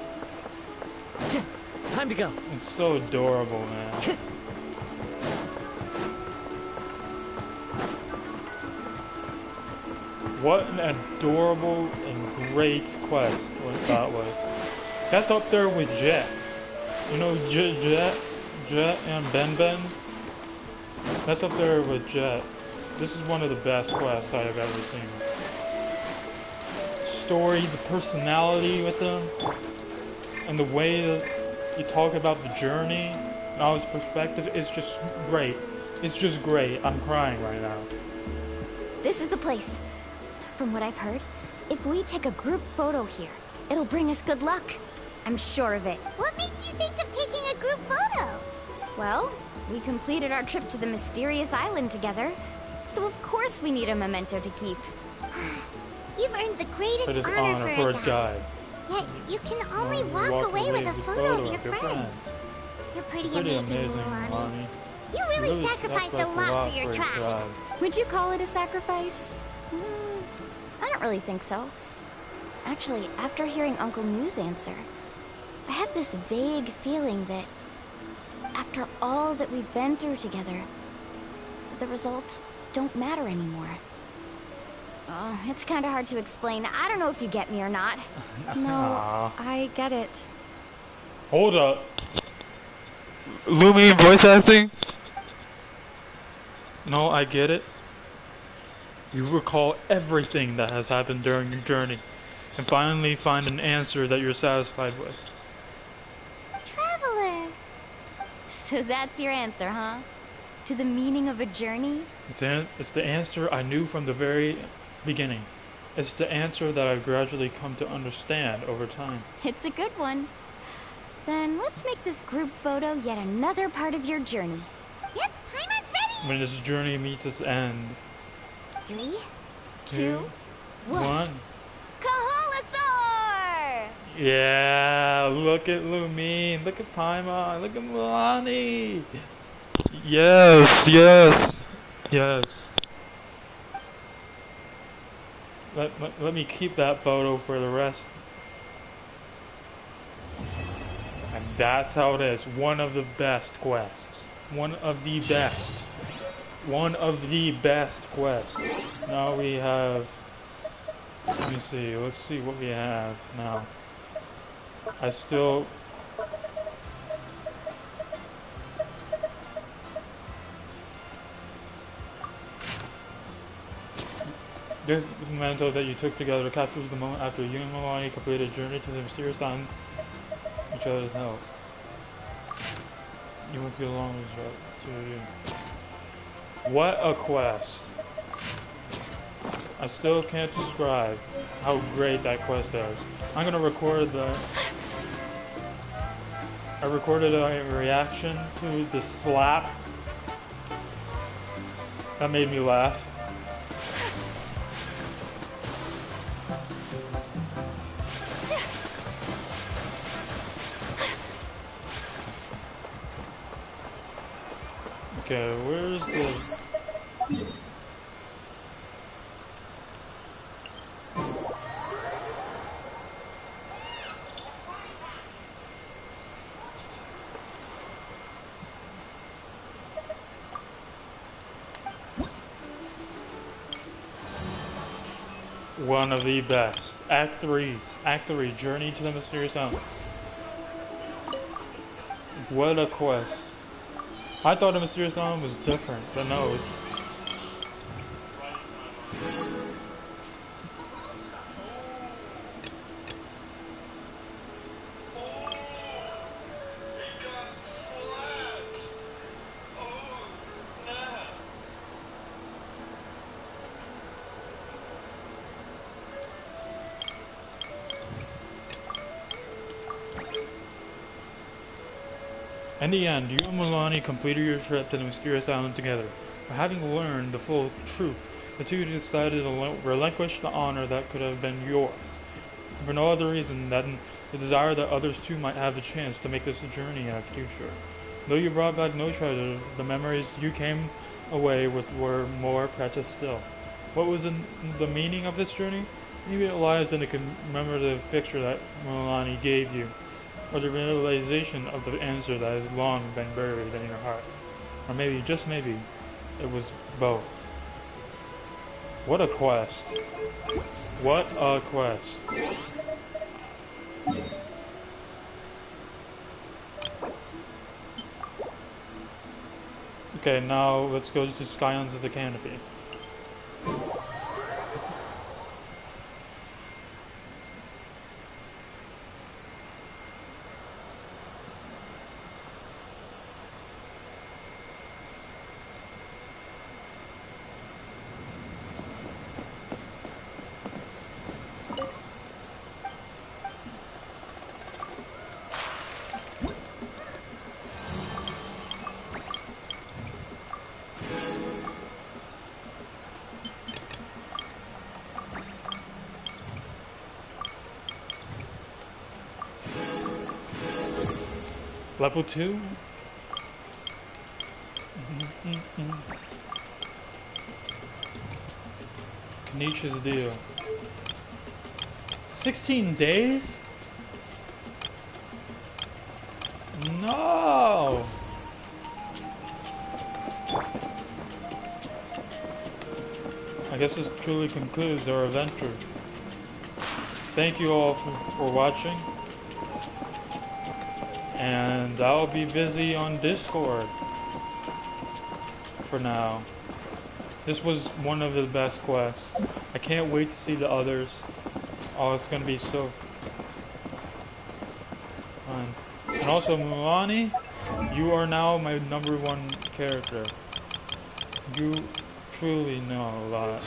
Time to go. It's so adorable, man. What an adorable and great quest what that was. That's up there with Jet. You know Jet and Ben? That's up there with Jet. This is one of the best quests I have ever seen. Story, the personality with them, and the way that you talk about the journey and all his perspective is just great. It's just great. I'm crying right now. This is the place. From what I've heard, if we take a group photo here, it'll bring us good luck. I'm sure of it. What made you think of taking a group photo? Well, we completed our trip to the mysterious island together, so of course we need a memento to keep. You've earned the greatest It is honor for a a guide. guide. Yet you can only walk away with a photo of your friends. You're pretty amazing, Mulan. You really sacrificed a lot for your tribe. Would you call it a sacrifice? I don't really think so. Actually, after hearing Uncle New's answer, I have this vague feeling that after all that we've been through together, the results don't matter anymore. Oh, it's kind of hard to explain. I don't know if you get me or not. No, I get it. Hold up. Lumi voice acting? No, I get it. You recall everything that has happened during your journey, and finally find an answer that you're satisfied with. Traveler. So that's your answer, huh? To the meaning of a journey? It's the answer I knew from the very beginning. It's the answer that I've gradually come to understand over time. It's a good one. Then let's make this group photo yet another part of your journey. Yep, Paimon's ready! When this journey meets its end. 3, 2, 2, 1. Kaholasaur! Yeah, look at Lumine, look at Paimon, look at Milani. Yes. Let me keep that photo for the rest. And that's how it is. One of the best quests. One of the best. One of the best quests. Now we have... Let me see. Let's see what we have now. I still... This memento that you took together captures the moment after you and Milani completed a journey to the mysterious island. Each other's help. You want to get along with each other. What a quest! I still can't describe how great that quest is. I'm gonna record I recorded a reaction to the slap. That made me laugh. Okay, where's the... One of the best. Act 3, Journey to the Mysterious Island. What a quest. I thought the Mysterious Island was different, but no, it's... In the end, you and Milani completed your trip to the mysterious island together. But having learned the full truth, the two decided to relinquish the honor that could have been yours. For no other reason than the desire that others too might have the chance to make this a journey in the future. Though you brought back no treasure, the memories you came away with were more precious still. What was the meaning of this journey? Maybe it lies in the commemorative picture that Milani gave you, or the realization of the answer that has long been buried in your heart. Or maybe, just maybe, it was both. What a quest. What a quest. Okay, now let's go to Scions of the Canopy. Level 2? Kanisha's deal. 16 days? No! I guess this truly concludes our adventure. Thank you all for watching. And I'll be busy on Discord for now. This was one of the best quests. I can't wait to see the others. Oh, it's gonna be so fun. And also, Milani, you are now my #1 character. You truly know a lot.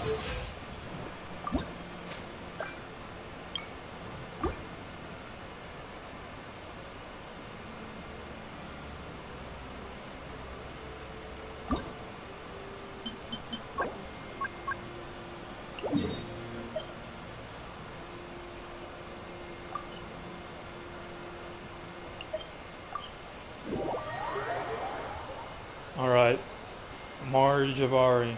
Alright, Marjavari.